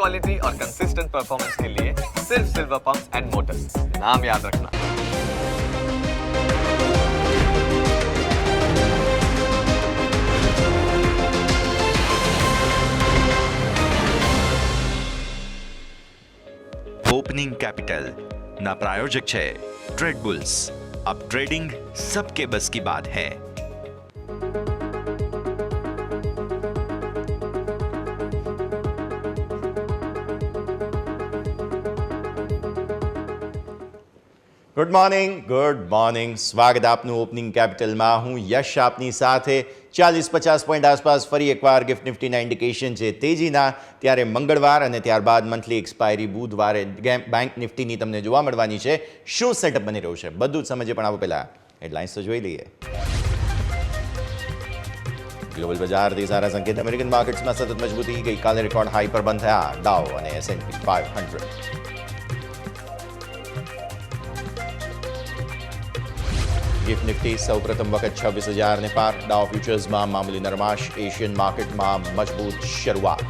Quality और consistent performance के लिए सिर्फ सिल्वर पंप्स एंड मोटर्स, नाम याद रखना। ओपनिंग कैपिटल ना प्रायोजक છે ટ્રેડ બુલ્સ। अब ट्रेडिंग सबके बस की बात है। ગુડ મોર્નિંગ, સ્વાગત આપનું ઓપનિંગ કેપિટલમાં। હું યશ આપની સાથે 40-50 પોઈન્ટ આસપાસ ફરી એકવાર ગિફ્ટ નિફ્ટીના ઇન્ડિકેશન છે તેજીના। ત્યારે મંગળવાર અને ત્યારબાદ મંથલી એક્સપાયરી બુધવારે બેંક નિફ્ટીની તમને જોવા મળવાની છે। શું સેટઅપ બની રહ્યું છે બધું જ સમજે, પણ આવો પહેલાં હેડલાઇન્સ તો જોઈ લઈએ। ગ્લોબલ બજારથી સારા સંકેત। અમેરિકન માર્કેટ્સમાં સતત મજબૂતી, ગઈકાલે રેકોર્ડ હાઈ પર બંધ થયા ડાઉ અને S&P 500। गिफ्ट निफ्टी सौप्रथम वक्त 26,000 ने पार। डाउ फ्यूचर्स में मामूली नरमाश। एशियन मार्केट में मजबूत शुरुआत।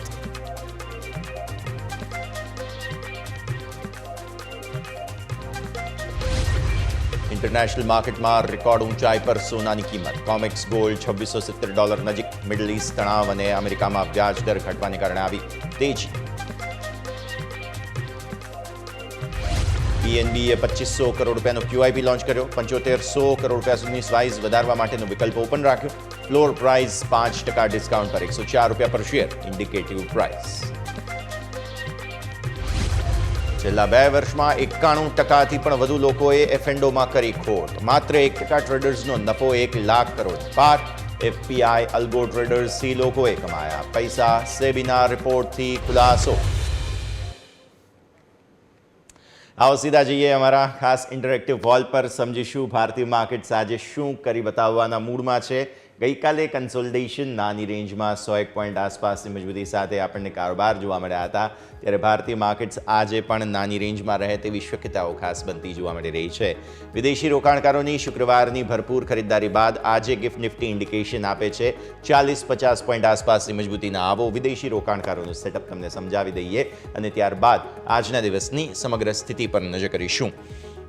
इंटरनेशनल मार्केट में रिकॉर्ड ऊंचाई पर सोना की कीमत। कॉमेक्स गोल्ड $2670 नजीक। मिडल ईस्ट तनाव और अमेरिका में व्याज दर घटवाने कारण आई तेजी। पीएनबीए 2500 करोड़ रुपयाનો QIP लॉन्च કર્યો। 7500 करोड़ रुपया સુધીની સ્વાઇઝ વધારવા માટેનો વિકલ્પ ઓપન રાખ્યો। ફ્લોર પ્રાઇસ 5% ડિસ્કાઉન્ટ પર ₹104 પર શેર ઇન્ડિકેટિવ પ્રાઇસ। છેલ્લા 2 વર્ષમાં 91%થી પણ વધુ લોકોએ એફએન્ડોમાં કરી ખોટ। માત્ર 1% ટ્રેડર્સનો નફો 1 લાખ કરોડ પાર। એફપીઆઈ અલ્ગો ટ્રેડર્સથી લોકોએ કમાયા પૈસા। સેબીના રિપોર્ટથી ખુલાસો। आओ सीधा जाइए अमरा खास इंटरेक्टिव वॉल पर। समझीशू भारतीय मार्केट्स आज शू करी बताववाना मूडमां छे। गई काले कंसोलिडेशन नानी रेंज में 100 पॉइंट आसपास मजबूती साथ आपने कारोबार जोवा मळ्या हता। त्यारे भारतीय मार्केट्स आज पण नानी रेंज में रहे तेवी शक्यताओं खास बनती जोवा मळी रही है। विदेशी रोकाणकारोनी शुक्रवारनी भरपूर खरीदारी बाद आज गिफ्ट निफ्टी इंडिकेशन आपे छे 40-50 पॉइंट आसपास मजबूतीना। आवो विदेशी रोकाणकारोनुं सेटअप तमने समजावी दईए अने त्यारबाद आजना दिवसनी समग्र स्थिति पर नजर करीशुं।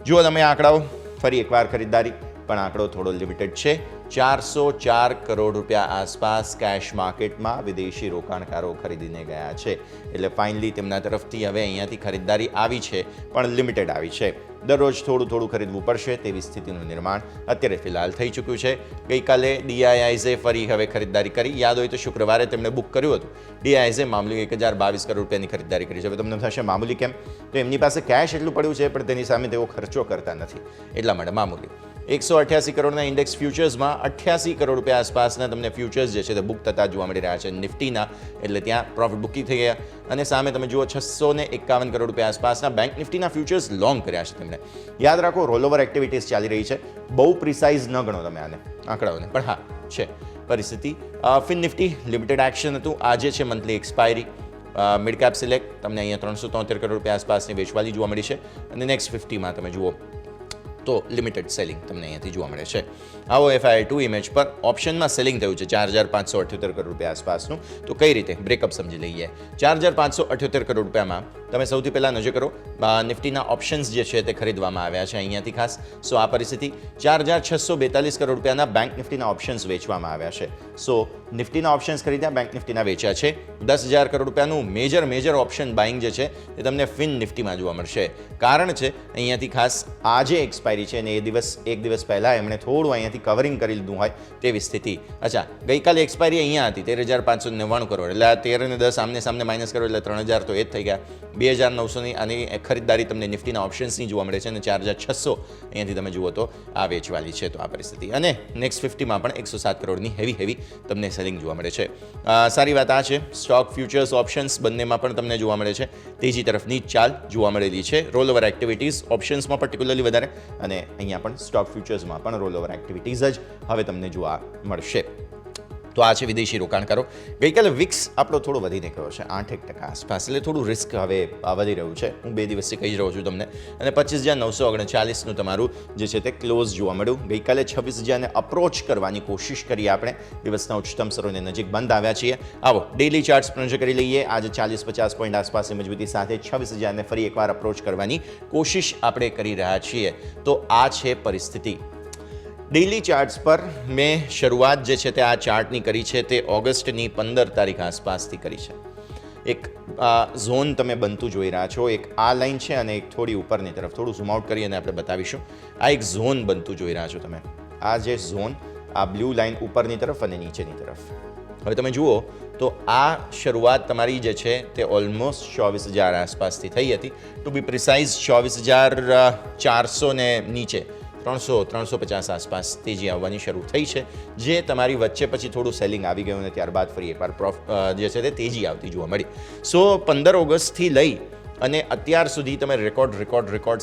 जुओ तमे आंकड़ाओ। फरी एकवार खरीदारी पण आंकड़ो थोड़ो लिमिटेड है। 404 करोड़ रुपया आसपास कैश मार्केट में विदेशी रोकाणकारो खरीदीने गया है। एटले फाइनली तेमना तरफथी हवे अहींयाथी खरीदारी आवी छे पण लिमिटेड आवी छे। दररोज थोड़ું थोड़ું खरीदવું પડશે તેવી સ્થિતિનું નિર્માણ અત્યારે ફિલહાલ થઈ ચૂક્યું છે। ગઈકાલે ડીઆઈઆઈઝે ફરી હવે ખરીદારી કરી। યાદ હોય તો શુક્રવારે તેમણે બુક કર્યું હતું। ડીઆઈઆઈઝે મામૂલી 1022 કરોડ રૂપિયાની ખરીદારી કરી છે। હવે તમને થશે મામૂલી કેમ? તો એમની પાસે કેશ એટલું પડ્યું છે પણ તેની સામે તેઓ ખર્ચો કરતા નથી, એટલા માટે મામૂલી। 188 કરોડના ઇન્ડેક્સ ફ્યુચર્સમાં 88 કરોડ રૂપિયા આસપાસના તમને ફ્યુચર્સ જે છે તે બુક થતા જોવા મળી રહ્યા છે નિફ્ટીના। એટલે ત્યાં પ્રોફિટ બુકિંગ થઈ ગયા અને સામે તમે જુઓ 651 કરોડ રૂપિયા આસપાસના બેંક નિફ્ટીના ફ્યુચર્સ લોંગ કર્યા છે તેમણે। યાદ રાખો રોલ ઓવર એક્ટિવિટીઝ ચાલી રહી છે। બહુ પ્રિસાઇઝ ન ગણો તમે આને આંકડાઓને, પણ હા છે પરિસ્થિતિ। ફિન નિફ્ટી લિમિટેડ એક્શન હતું। આજે છે monthly expiry. Mid cap select તમને અહીંયા 373 કરોડ રૂપિયા આસપાસની વેચવાલી જોવા મળી છે અને નેક્સ્ટ 50માં તમે જુઓ તો લિમિટેડ સેલિંગ તમને અહીંયાથી જોવા મળે છે। આવો FII2 ઇમેજ પર ઓપ્શનમાં સેલિંગ થયું છે 4578 કરોડ રૂપિયા આસપાસનું। તો કઈ રીતે બ્રેકઅપ સમજી લઈએ। 4578 કરોડ રૂપિયામાં તમે સૌથી પહેલાં નજર કરો નિફ્ટીના ઓપ્શન્સ જે છે તે ખરીદવામાં આવ્યા છે અહીંયાથી ખાસ। સો આ પરિસ્થિતિ 4642 કરોડ રૂપિયાના બેંક નિફ્ટીના ઓપ્શન્સ વેચવામાં આવ્યા છે। સો નિફ્ટીના ઓપ્શન્સ ખરીદ્યા, બેંક નિફ્ટીના વેચ્યા છે। 10,000 કરોડ રૂપિયાનું મેજર ઓપ્શન બાઇંગ જે છે તે તમને ફિન નિફ્ટીમાં જોવા મળશે। કારણ છે અહીંયાથી ખાસ આજે એક્સપાયરી છે અને એક દિવસ પહેલાં એમણે થોડું અહીંયાથી કવરિંગ કરી લીધું હોય તેવી સ્થિતિ। અચ્છા, ગઈકાલે એક્સપાયરી અહીંયા હતી 13,599 કરોડ, એટલે આ 13 અને 10 આમને સામને માઇનસ કરો એટલે 3,000 તો એ જ થઈ ગયા। 2,900ની આની ખરીદારી તમને નિફ્ટીના ઓપ્શન્સની જોવા મળે છે અને 4,600 અહીંયાથી તમે જુઓ તો આ વેચવાલી છે। તો આ પરિસ્થિતિ અને નેક્સ્ટ 50માં પણ 107 કરોડની હેવી તમને સેલિંગ જોવા મળે છે। સારી વાત આ છે સ્ટોક ફ્યુચર્સ ઓપ્શન્સ બંનેમાં પણ તમને જોવા મળે છે તેજી તરફની ચાલ જોવા મળેલી છે। રોલ ઓવર એક્ટિવિટીઝ ઓપ્શન્સમાં પર્ટિક્યુલરલી વધારે અને અહીંયા પણ સ્ટોક ફ્યુચર્સમાં પણ રોલ ઓવર એક્ટિવિટીઝ જ હવે તમને જોવા મળશે। તો આ છે વિદેશી રોકાણકારો. ગઈકાલે વિક્સ આપણો થોડો વધીને ગયો છે 8% આસપાસ, એટલે થોડું રિસ્ક હવે વધી રહ્યું છે. હું 2 દિવસથી કહી રહ્યો છું તમને. અને 25,939નું તમારું જે છે તે ક્લોઝ જોવા મળ્યું. ગઈકાલે 26,000ને અપ્રોચ કરવાની કોશિશ કરી આપણે. દિવસના ઉચ્ચતમ સ્તરોને નજીક બંધ આવ્યા છીએ. આવો ડેઇલી ચાર્ટ્સ પણ નજર કરી લઈએ. આજે 40-50 પોઈન્ટ આસપાસની મજબૂતી સાથે 26,000ને ફરી એકવાર અપ્રોચ કરવાની કોશિશ આપણે કરી રહ્યા છીએ. તો આ છે પરિસ્થિતિ. ડેઇલી ચાર્ટ્સ પર મેં શરૂઆત જે છે તે આ ચાર્ટની કરી છે તે ઓગસ્ટની 15 તારીખ આસપાસથી કરી છે. એક ઝોન તમે બનતું જોઈ રહ્યા છો. એક આ લાઈન છે અને એક થોડી ઉપરની તરફ. થોડું ઝૂમ આઉટ કરી અને આપણે બતાવીશું. આ એક ઝોન બનતું જોઈ રહ્યા છો તમે. આ જે ઝોન, આ બ્લુ લાઈન ઉપરની તરફ અને નીચેની તરફ. હવે તમે જુઓ તો આ શરૂઆત તમારી જે છે તે ઓલમોસ્ટ 24,000 આસપાસથી થઈ હતી. ટુ બી પ્રિસાઇઝ 24,400 ને નીચે 300-350 આસપાસ તેજી આવવાની શરૂ થઈ છે, જે તમારી વચ્ચે પછી થોડું સેલિંગ આવી ગયું અને ત્યારબાદ ફરી એકવાર જે છે તે તેજી આવતી જોવા મળી. સો 15 ઓગસ્ટથી લઈ અને અત્યાર સુધી તમે રેકોર્ડ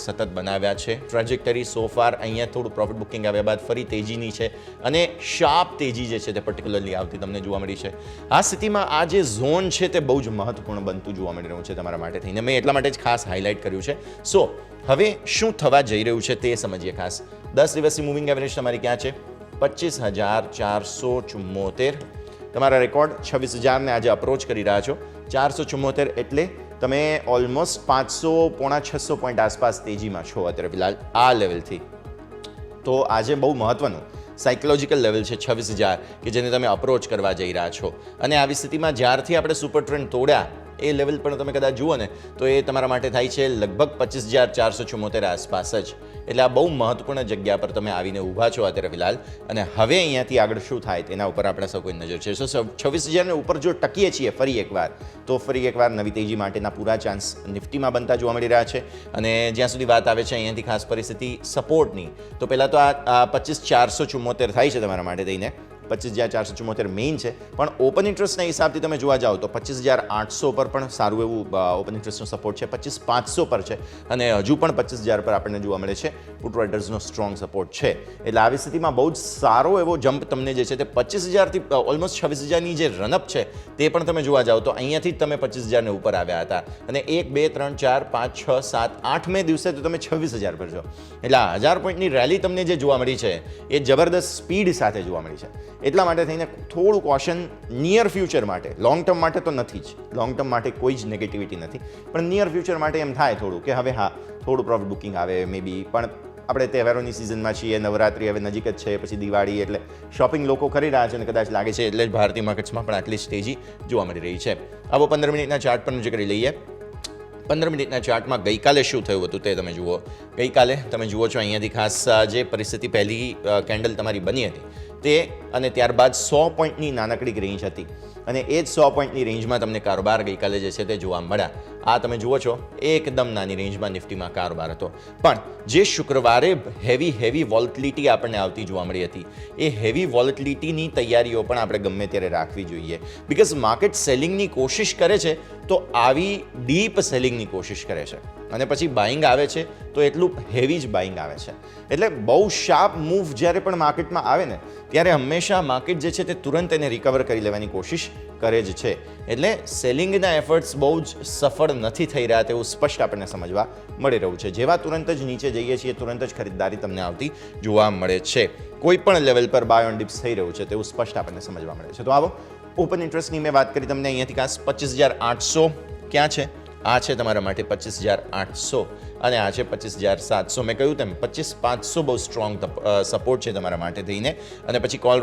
સતત બનાવ્યા છે. ટ્રેજેક્ટરી સો ફાર અહીંયા થોડું પ્રોફિટ બુકિંગ આવ્યા બાદ ફરી તેજીની છે અને શાર્પ તેજી જે છે તે પર્ટિક્યુલરલી આવતી તમને જોવા મળી છે. આ સ્થિતિમાં આ જે ઝોન છે તે બહુ જ મહત્વપૂર્ણ બનતું જોવા મળી રહ્યું છે તમારા માટે થઈને. મેં એટલા માટે જ ખાસ હાઇલાઇટ કર્યું છે. સો હવે શું થવા જઈ રહ્યું છે તે સમજીએ ખાસ. 10 દિવસની મૂવિંગ એવરેજ તમારી ક્યાં છે? 25,474. તમારા રેકોર્ડ 26,000ને આજે અપ્રોચ કરી રહ્યા છો. 474 એટલે તમે ઓલમોસ્ટ 500-600 પોઈન્ટ આસપાસ તેજીમાં છો અત્યારે ફિલહાલ આ લેવલથી. તો આજે બહુ મહત્વનું સાયકોલોજીકલ લેવલ છે 26,000 કે જેને તમે અપ્રોચ કરવા જઈ રહ્યા છો. અને આવી સ્થિતિમાં જ્યારથી આપણે સુપર ટ્રેન્ડ તોડ્યા એ લેવલ પણ તમે કદાચ જુઓ ને તો એ તમારા માટે થાય છે લગભગ 25,474 આસપાસ જ. એટલે આ બહુ મહત્વપૂર્ણ જગ્યા પર તમે આવીને ઊભા છો અત્યારે ફિલહાલ. અને હવે અહીંયાથી આગળ શું થાય તેના ઉપર આપણે સૌ કોઈ નજર છે. સો 26,000ને ઉપર જો ટકીએ છીએ ફરી એકવાર નવી તેજી માટેના પૂરા ચાન્સ નિફ્ટીમાં બનતા જોવા મળી રહ્યા છે. અને જ્યાં સુધી વાત આવે છે અહીંયાથી ખાસ પરિસ્થિતિ સપોર્ટની, તો પહેલાં તો આ 25,474 થાય છે તમારા માટે થઈને. 25,474 મેઇન છે, પણ ઓપન ઇન્ટરેસ્ટના હિસાબથી તમે જોવા જાઓ તો 25,800 પર પણ સારું એવું ઓપન ઇન્ટરેસ્ટનો સપોર્ટ છે. 25,500 પર છે અને હજુ પણ 25,000 પર આપણને જોવા મળે છે પુટ રાઇડર્સનો સ્ટ્રોંગ સપોર્ટ છે. એટલે આવી સ્થિતિમાં બહુ જ સારો એવો જમ્પ તમને જે છે તે 25,000થી ઓલમોસ્ટ 26,000ની જે રનઅપ છે તે પણ તમે જોવા જાઓ તો અહીંયાથી જ તમે 25,000ને ઉપર આવ્યા હતા. અને 1, 2, 3, 4, 5, 6, 7, 8મે દિવસે તો તમે 26,000 પર છો. એટલે 1000 પોઈન્ટની રેલી તમને જે જોવા મળી છે એ જબરદસ્ત સ્પીડ સાથે જોવા મળી છે. એટલા માટે થઈને થોડું કોશન નિયર ફ્યુચર માટે, લોંગ ટર્મ માટે તો નથી જ. લોંગ ટર્મ માટે કોઈ જ નેગેટિવિટી નથી, પણ નિયર ફ્યુચર માટે એમ થાય થોડું કે હવે હા થોડું પ્રોફિટ બુકિંગ આવે મે બી. પણ આપણે તહેવારોની સિઝનમાં છીએ, નવરાત્રિ હવે નજીક જ છે, પછી દિવાળી, એટલે શોપિંગ લોકો કરી રહ્યા છે અને કદાચ લાગે છે એટલે જ ભારતીય માર્કેટ્સમાં પણ આટલી જ તેજી જોવા મળી રહી છે. આવો 15 મિનિટના ચાર્ટ પર નજર કરી લઈએ. 15 મિનિટના ચાર્ટમાં ગઈકાલે શું થયું હતું તે તમે જુઓ. ગઈકાલે તમે જુઓ છો અહીંયાથી ખાસ જે પરિસ્થિતિ પહેલી કેન્ડલ તમારી બની હતી તે અને ત્યારબાદ 100 પોઈન્ટની નાનકડી રેન્જ હતી અને એ જ 100 પોઈન્ટની રેન્જમાં તમને કારોબાર ગઈકાલે જે છે તે જોવા મળ્યા. આ તમે જુઓ છો એકદમ નાની રેન્જમાં નિફ્ટીમાં કારોબાર હતો. પણ જે શુક્રવારે હેવી વોલેટિલિટી આપણને આવતી જોવા મળી હતી એ હેવી વોલેટિલિટીની તૈયારીઓ પણ આપણે ગમે ત્યારે રાખવી જોઈએ. બિકોઝ માર્કેટ સેલિંગની કોશિશ કરે છે તો આવી ડીપ સેલિંગની કોશિશ કરે છે અને પછી બાઇંગ આવે છે તો એટલું હેવી જ બાઇંગ આવે છે. એટલે બહુ શાર્પ મૂવ જ્યારે પણ માર્કેટમાં આવે ને ત્યારે હંમેશા માર્કેટ જે છે તે તુરંત એને રિકવર કરી લેવાની કોશિશ કરે જ છે. એટલે સેલિંગના એફર્ટ્સ બહુ જ સફળ નથી થઈ રહ્યા તેવું સ્પષ્ટ આપણને સમજવા મળી રહ્યું છે. જેવા તુરંત જ નીચે જઈએ છીએ તુરંત જ ખરીદદારી તમને આવતી જોવા મળે છે. કોઈ પણ લેવલ પર બાય ઓન ડિપ્સ થઈ રહ્યું છે તેવું સ્પષ્ટ આપણને સમજવા મળે છે. તો આવો ઓપન ઇન્ટરેસ્ટની મેં વાત કરી તમને અહીંયાથી ખાસ 25,800 ક્યાં છે? આ છે તમારા માટે 25,800 અને આ છે 25,700. મેં કહ્યું તેમ 25,500 બહુ સ્ટ્રોંગ સપોર્ટ છે તમારા માટે થઈને. અને પછી કોલ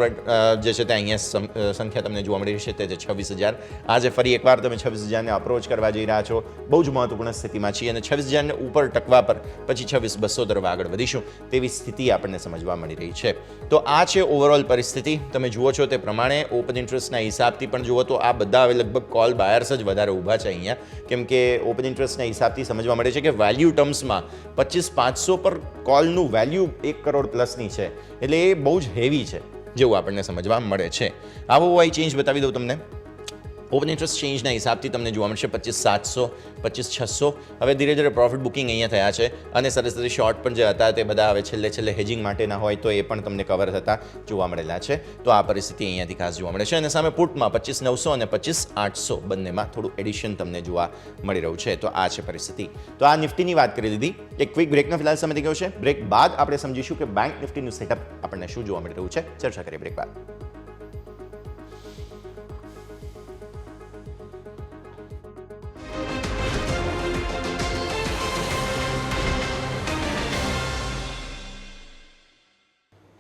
જે છે તે અહીંયા સંખ્યા તમને જોવા મળી છે તે છે 26,000. આજે ફરી એકવાર તમે 26,000ને અપ્રોચ કરવા જઈ રહ્યા છો. બહુ જ મહત્વપૂર્ણ સ્થિતિમાં છીએ અને 26,000ને ઉપર ટકવા પર પછી 26,200 તરફ આગળ વધીશું તેવી સ્થિતિ આપણને સમજવા મળી રહી છે. તો આ છે ઓવરઓલ પરિસ્થિતિ. તમે જુઓ છો તે પ્રમાણે ઓપન ઇન્ટરેસ્ટના હિસાબથી પણ જુઓ તો આ બધા હવે લગભગ કોલ બાયર્સ જ વધારે ઊભા છે અહીંયા. કેમ કે ઓપન ઇન્ટરેસ્ટના હિસાબથી સમજવા મળે છે કે વેલ્યુ ટર્મ્સમાં 25,500 પર કોલનું વેલ્યુ 1 કરોડ પ્લસની છે. એટલે એ બહુ જ હેવી છે જેવું આપણને સમજવા મળે છે. આવો વાય ચેન્જ બતાવી દઉં તમને. ઓપન ઇન્ટરેસ્ટ ચેન્જના હિસાબથી તમને જોવા મળશે 25,700, 25,600. હવે ધીરે ધીરે પ્રોફિટ બુકિંગ અહીંયા થયા છે અને સરસ શોર્ટ પણ જે હતા તે બધા હવે છેલ્લે હેજિંગ માટેના હોય તો એ પણ તમને કવર થતા જોવા મળેલા છે. તો આ પરિસ્થિતિ અહીંયાથી ખાસ જોવા મળે છે અને સામે પુટમાં 25,900 અને 25,800 બંનેમાં થોડું એડિશન તમને જોવા મળી રહ્યું છે. તો આ છે પરિસ્થિતિ. તો આ નિફ્ટીની વાત કરી દીધી. એક ક્વિક બ્રેકનો ફિલહાલ સમય થઈ ગયો છે. બ્રેક બાદ આપણે સમજીશું કે બેંક નિફ્ટીનું સેટઅપ આપણને શું જોવા મળી રહ્યું છે. ચર્ચા કરીએ બ્રેક બાદ.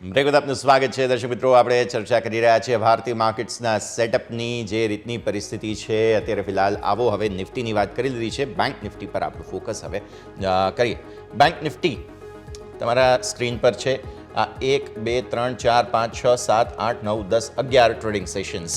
બ્રેક બાદ આપનું સ્વાગત છે દર્શક મિત્રો. આપણે ચર્ચા કરી રહ્યા છીએ ભારતીય માર્કેટ્સના સેટઅપની જે રીતની પરિસ્થિતિ છે અત્યારે ફિલહાલ. આવો હવે નિફ્ટીની વાત કરી લીધી છે. બેંક નિફ્ટી પર આપણું ફોકસ હવે કરીએ. બેંક નિફ્ટી તમારા સ્ક્રીન પર છે. આ 1, 2, 3, 4, 5, 6, 7, 8, 9, 10, 11 ટ્રેડિંગ સેશન્સ.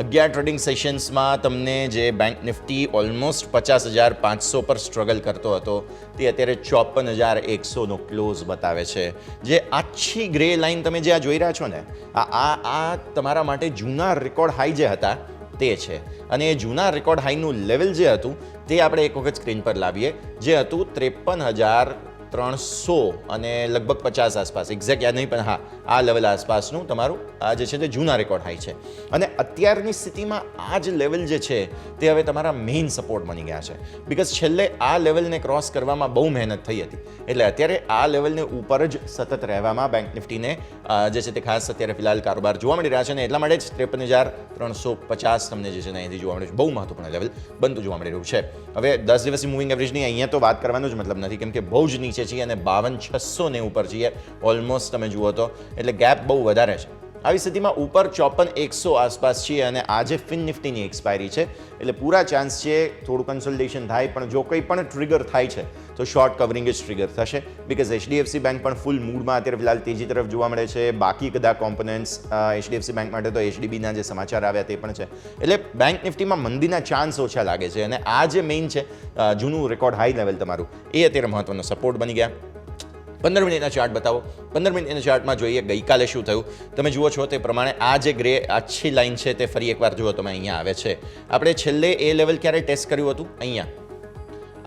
11 ટ્રેડિંગ સેશન્સમાં તમને જે બેંક નિફ્ટી ઓલમોસ્ટ 50,500 પર સ્ટ્રગલ કરતો હતો તે અત્યારે 54,100નો ક્લોઝ બતાવે છે. જે આછી ગ્રે લાઇન તમે જે આ જોઈ રહ્યા છો ને, આ તમારા માટે જૂના રેકોર્ડ હાઈ જે હતા તે છે. અને એ જૂના રેકોર્ડ હાઈનું લેવલ જે હતું તે આપણે એક વખત સ્ક્રીન પર લાવીએ, જે હતું 53,300 અને લગભગ 50 આસપાસ, એક્ઝેક્ટ યાદ નહીં પણ હા આ લેવલ આસપાસનું તમારું આ જે છે તે જૂના રેકોર્ડ હાઈ છે. અને અત્યારની સ્થિતિમાં આ જ લેવલ જે છે તે હવે તમારા મેઇન સપોર્ટ બની ગયા છે. બિકોઝ છેલ્લે આ લેવલને ક્રોસ કરવામાં બહુ મહેનત થઈ હતી. એટલે અત્યારે આ લેવલને ઉપર જ સતત રહેવામાં બેંક નિફ્ટીને જે છે તે ખાસ અત્યારે ફિલહાલ કારોબાર જોવા મળી રહ્યા છે. અને એટલા માટે જ 53,350 તમને જે છે ને અહીંથી જોવા મળે છે. બહુ મહત્વપૂર્ણ લેવલ બનતું જોવા મળી રહ્યું છે. હવે 10 દિવસની મૂવિંગ એવરેજની અહીંયા તો વાત કરવાનો જ મતલબ નથી, કેમ કે બહુ જ નીચે છીએ અને 52,600 ઉપર છીએ ઓલમોસ્ટ તમે જુઓ તો. એટલે ગેપ બહુ વધારે છે. આવી સ્થિતિમાં ઉપર 54,100 આસપાસ છીએ અને આજે ફિન નિફ્ટીની એક્સપાયરી છે. એટલે પૂરા ચાન્સ છે થોડું કન્સોલિડેશન થાય, પણ જો કંઈ પણ ટ્રિગર થાય છે તો શોર્ટ કવરિંગ જ ટ્રિગર થશે. બિકોઝ HDFC બેંક પણ ફૂલ મૂડમાં અત્યારે ફિલહાલ તેજી તરફ જોવા મળે છે. બાકી બધા કોમ્પોનન્ટ્સ HDFC બેંક માટે તો HDBના જે સમાચાર આવ્યા તે પણ છે. એટલે બેંક નિફ્ટીમાં મંદીના ચાન્સ ઓછા લાગે છે. અને આ જે મેઇન છે જૂનું રેકોર્ડ હાઈ લેવલ તમારું, એ અત્યારે મહત્વનો સપોર્ટ બની ગયા. 15 મિનિટના ચાર્ટ બતાવો. 15 મિનિટના ચાર્ટમાં જોઈએ ગઈકાલે શું થયું. તમે જુઓ છો તે પ્રમાણે આ જે ગ્રે આછી લાઇન છે તે ફરી એકવાર જુઓ તમે અહીંયા આવે છે. આપણે છેલ્લે એ લેવલ ક્યારે ટેસ્ટ કર્યું હતું? અહીંયા.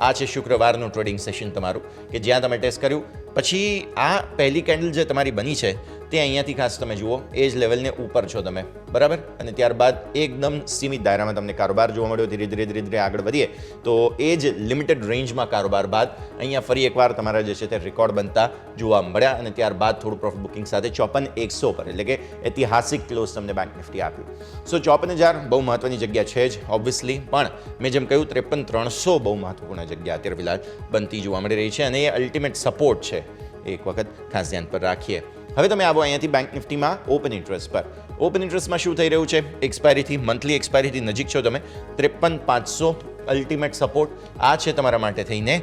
આ છે શુક્રવારનું ટ્રેડિંગ સેશન તમારું કે જ્યાં તમે ટેસ્ટ કર્યું. પછી આ પહેલી કેન્ડલ જે તમારી બની છે તે અહીંયાથી ખાસ તમે જુઓ એ જ લેવલને ઉપર છો તમે, બરાબર. અને ત્યારબાદ એકદમ સીમિત દાયરામાં તમને કારોબાર જોવા મળ્યો. ધીરે ધીરે આગળ વધીએ તો એ જ લિમિટેડ રેન્જમાં કારોબાર બાદ અહીંયા ફરી એકવાર તમારા જે છે તે રેકોર્ડ બનતા જોવા મળ્યા. અને ત્યારબાદ થોડું પ્રોફિટ બુકિંગ સાથે 54,100 પર, એટલે કે ઐતિહાસિક ક્લોઝ તમને બેંક નિફ્ટી આપ્યું. સો 54,000 બહુ મહત્વની જગ્યા છે જ ઓબ્વિયસલી, પણ મેં જેમ કહ્યું 53,300 બહુ મહત્વપૂર્ણ જગ્યા અત્યારે ફિલહાલ બનતી જોવા મળી રહી છે. અને એ અલ્ટિમેટ સપોર્ટ છે. એક વખત ખાસ ધ્યાન પર રાખીએ. હવે તમે આવો અહીંયાથી બેંક નિફ્ટીમાં ઓપન ઇન્ટરેસ્ટ પર. ઓપન ઇન્ટરેસ્ટમાં શું થઈ રહ્યું છે? એક્સપાયરીથી મંથલી એક્સપાયરીથી નજીક છો તમે. 53,500 અલ્ટિમેટ સપોર્ટ આ છે તમારા માટે થઈને.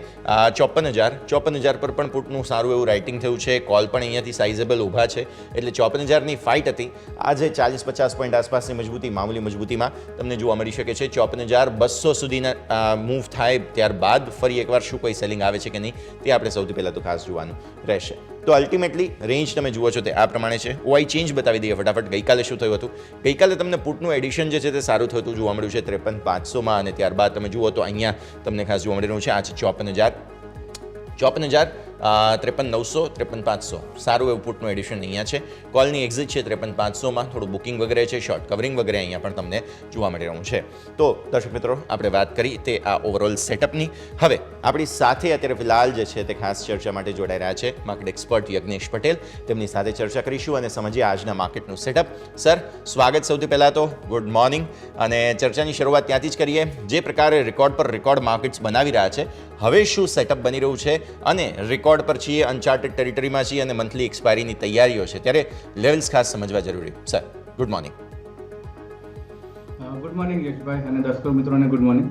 54,000 પર પણ પુટનું સારું એવું રાઇટિંગ થયું છે. કોલ પણ અહીંયાથી સાઇઝેબલ ઊભા છે. એટલે 54,000ની ફાઇટ હતી. આજે 40-50 પોઈન્ટ આસપાસની મજબૂતી, મામૂલી મજબૂતીમાં તમને જોવા મળી શકે છે. 54,200 સુધીના મૂવ થાય ત્યારબાદ ફરી એકવાર શું કોઈ સેલિંગ આવે છે કે નહીં તે આપણે સૌથી પહેલાં તો ખાસ જોવાનું રહેશે. તો અલ્ટિમેટલી રેન્જ તમે જુઓ છો તે આ પ્રમાણે છે. ઓઆઈ ચેન્જ બતાવી દઈએ ફટાફટ. ગઈકાલે શું થયું હતું? ગઈકાલે તમને પુટનું એડિશન જે છે તે સારું થતું જોવા મળ્યું છે 53,500માં. અને ત્યારબાદ તમે જુઓ તો અહીંયા તમને ખાસ જોવા મળી રહ્યું છે આ છે 54,000, 53,900, 53,500 સારું એવું પુટનું એડિશન અહીંયા છે. કોલની એક્ઝિટ છે 53,500માં. થોડું બુકિંગ વગેરે છે, શોર્ટ કવરિંગ વગેરે અહીંયા પણ તમને જોવા મળી રહ્યું છે. તો દર્શક મિત્રો આપણે વાત કરી તે આ ઓવરઓલ સેટઅપની. હવે આપણી સાથે અત્યારે ફિલહાલ જે છે તે ખાસ ચર્ચા માટે જોડાઈ રહ્યા છે માર્કેટ એક્સપર્ટ યજ્ઞેશ પટેલ. તેમની સાથે ચર્ચા કરીશું અને સમજીએ આજના માર્કેટનું સેટઅપ. સર, સ્વાગત સૌથી પહેલાં તો. Good morning. અને ચર્ચાની શરૂઆત ત્યાંથી જ કરીએ. જે પ્રકારે રેકોર્ડ પર રેકોર્ડ માર્કેટ્સ બનાવી રહ્યા છે, હવે શું સેટઅપ બની રહ્યું છે? અને રેકોર્ડ પર છીએ, અનચાર્ટેડ ટેરિટરીમાં છીએ અને મંથલી એક્સપાયરીની તૈયારીઓ છે, ત્યારે લેવલ્સ ખાસ સમજવા જરૂરી. Sir, good morning. Good morning યશભાઈ અને દર્શક મિત્રોને ગુડ મોર્નિંગ.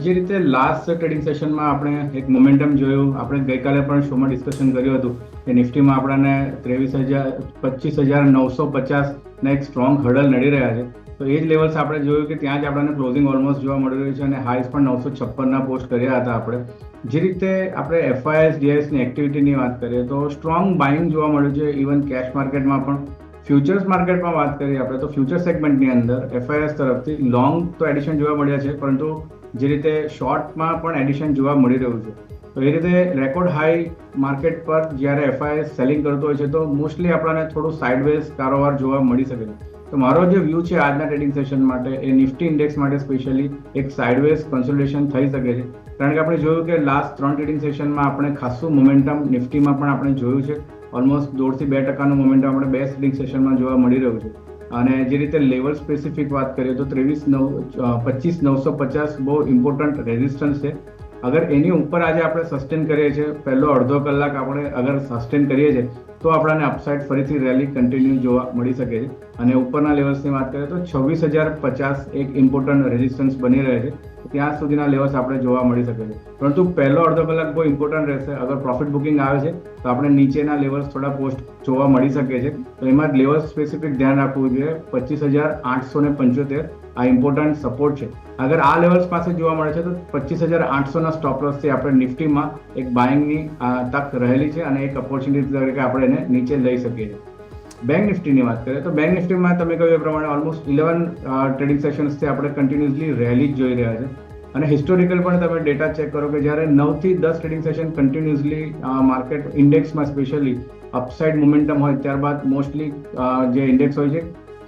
જે રીતે લાસ્ટ ટ્રેડિંગ સેશનમાં આપણે એક મોમેન્ટમ જોયું, આપણે ગઈકાલે પણ શોમાં ડિસ્કશન કર્યું હતું કે નિફ્ટીમાં આપણને 25,950ના એક સ્ટ્રોંગ હર્ડલ નડી રહ્યા છે. તો એ જ લેવલ્સ આપણે જોયું કે ત્યાં જ આપણને ક્લોઝિંગ ઓલમોસ્ટ જોવા મળી રહ્યું છે અને હાઈસ પણ 956ના પોસ્ટ કર્યા હતા આપણે. જે રીતે આપણે FIS DISની એક્ટિવિટીની વાત કરીએ તો સ્ટ્રોંગ બાઇંગ જોવા મળ્યું છે ઇવન કેશ માર્કેટમાં પણ. ફ્યુચર્સ માર્કેટમાં વાત કરીએ આપણે તો ફ્યુચર સેગમેન્ટની અંદર FIS તરફથી લોંગ તો એડિશન જોવા મળ્યા છે, પરંતુ જે રીતે શોર્ટમાં પણ એડિશન જોવા મળી રહ્યું છે. તો એ રીતે રેકોર્ડ હાઈ માર્કેટ પર જ્યારે FIS સેલિંગ કરતો હોય છે તો મોસ્ટલી આપણને થોડું સાઇડવેઝ કારોબાર જોવા મળી શકે છે. તો મારો જે વ્યૂ છે આજના ટ્રેડિંગ સેશન માટે એ નિફ્ટી ઇન્ડેક્સ માટે સ્પેશિયલી એક સાઇડવેઝ કન્સોલિડેશન થઈ શકે છે, કારણ કે આપણે જોયું કે લાસ્ટ 3 ટ્રેડિંગ સેશનમાં આપણે ખાસું મોમેન્ટમ નિફ્ટીમાં પણ આપણે જોયું છે. ઓલમોસ્ટ 1.5 થી 2% મોમેન્ટમ આપણે 2 ટ્રેડિંગ સેશનમાં જોવા મળી રહ્યું છે. અને જે રીતે લેવલ સ્પેસિફિક વાત કરીએ તો 25,950 બહુ ઇમ્પોર્ટન્ટ રેઝિસ્ટન્સ છે. અગર એની ઉપર આજે આપણે સસ્ટેન કરીએ છીએ, પહેલો અડધો કલાક આપણે અગર સસ્ટેન કરીએ છીએ તો આપણને અપસાઇડ ફરીથી રેલી કન્ટિન્યુ જોવા મળી શકે છે. અને ઉપરના લેવલ્સની વાત કરીએ તો 26,050 એક ઇમ્પોર્ટન્ટ રેઝિસ્ટન્સ બની રહે છે. ત્યાં સુધીના લેવલ્સ આપણે જોવા મળી શકે છે. પરંતુ પહેલો અડધો કલાક બહુ ઇમ્પોર્ટન્ટ રહેશે. અગર પ્રોફિટ બુકિંગ આવે છે તો આપણે નીચેના લેવલ્સ થોડા પોસ્ટ જોવા મળી શકે છે. તો એમાં લેવલ સ્પેસિફિક ધ્યાન રાખવું જોઈએ. 25,875 આ ઇમ્પોર્ટન્ટ સપોર્ટ છે. અગર આ લેવલ્સ પાસે જોવા મળે છે તો 25,800ના સ્ટોપ લોસથી આપણે નિફ્ટીમાં એક બાઇંગની તક રહેલી છે અને એક ઓપોર્ચ્યુનિટી તરીકે આપણે એને નીચે લઈ શકીએ છીએ. બેંક નિફ્ટીની વાત કરીએ તો બેંક નિફ્ટીમાં તમે કહ્યું એ પ્રમાણે ઓલમોસ્ટ 11 ટ્રેડિંગ સેશન્સથી આપણે કન્ટિન્યુઅસલી રેલી જ જોઈ રહ્યા છે. અને હિસ્ટોરિકલ પણ તમે ડેટા ચેક કરો કે જ્યારે 9 થી 10 ટ્રેડિંગ સેશન કન્ટિન્યુઅસલી માર્કેટ ઇન્ડેક્સમાં સ્પેશિયલી અપસાઇડ મોમેન્ટમ હોય ત્યારબાદ મોસ્ટલી જે ઇન્ડેક્સ હોય છે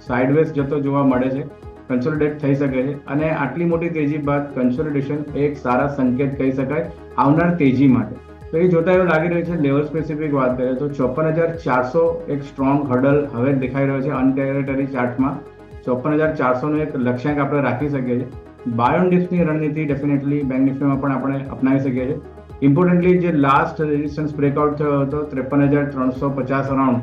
સાઇડવેઝ જતો જોવા મળે છે, કન્સોલિડેટ થઈ શકે છે. અને આટલી મોટી તેજી બાદ કન્સોલિડેશન એક સારા સંકેત કહી શકાય આવનાર તેજી માટે. તો એ જોતા એવું લાગી રહ્યું છે. લેવલ સ્પેસિફિક વાત કરીએ તો 54,400 એક સ્ટ્રોંગ હર્ડલ હવે દેખાઈ રહ્યો છે અનટેરેટરી ચાર્ટમાં. 54,400નો એક લક્ષ્યાંક આપણે રાખી શકીએ છીએ. બાય ઓન ડિપ્સની રણનીતિ ડેફિનેટલી બેંક નિફ્ટીમાં પણ આપણે અપનાવી શકીએ છીએ. ઇમ્પોર્ટન્ટલી જે લાસ્ટ રેઝિસ્ટન્સ બ્રેકઆઉટ થયો હતો 53,350 અરાઉન્ડ,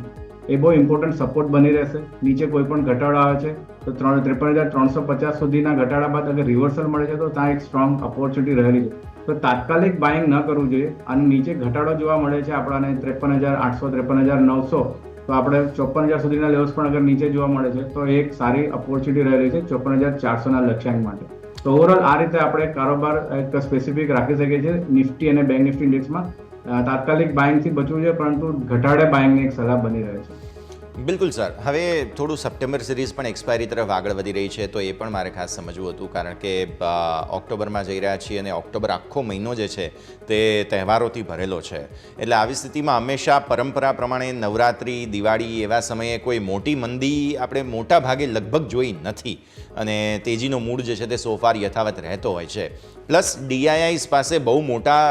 એ બહુ ઇમ્પોર્ટન્ટ સપોર્ટ બની રહેશે. નીચે કોઈ પણ ઘટાડો આવે છે તો 53,350 સુધીના ઘટાડા બાદ અગર રિવર્સલ મળે છે તો ત્યાં એક સ્ટ્રોંગ ઓપોર્ચ્યુનિટી રહેલી છે. તો તાત્કાલિક બાઇંગ ન કરવું જોઈએ. અને નીચે ઘટાડો જોવા મળે છે આપણને 53,800 53,900, તો આપણે 54,000 સુધીના લેવલ્સ પણ અગર નીચે જોવા મળે છે તો એક સારી ઓપોર્ચ્યુનિટી રહેલી છે 54,400ના લક્ષ્યાંક માટે. તો ઓવરઓલ આ રીતે આપણે કારોબાર એક સ્પેસિફિક રાખી શકીએ છીએ નિફ્ટી અને બેંક નિફ્ટી ઇન્ડેક્સમાં. તાત્કાલિક બાઇંગથી બચવું જોઈએ, પરંતુ ઘટાડે બાઇંગની એક સલાહ બની રહે છે. બિલકુલ સર. હવે થોડું સપ્ટેમ્બર સિરીઝ પણ એક્સપાયરી તરફ આગળ વધી રહી છે, તો એ પણ મારે ખાસ સમજવું હતું, કારણ કે ઓક્ટોબરમાં જઈ રહ્યા છીએ અને ઓક્ટોબર આખો મહિનો જે છે તે તહેવારોથી ભરેલો છે. એટલે આવી સ્થિતિમાં હંમેશા પરંપરા પ્રમાણે નવરાત્રિ, દિવાળી એવા સમયે કોઈ મોટી મંદી આપણે મોટા ભાગે લગભગ જોઈ નથી અને તેજીનો મૂડ જે છે તે સોફાર યથાવત રહેતો હોય છે. પ્લસ DIIs પાસે બહુ મોટા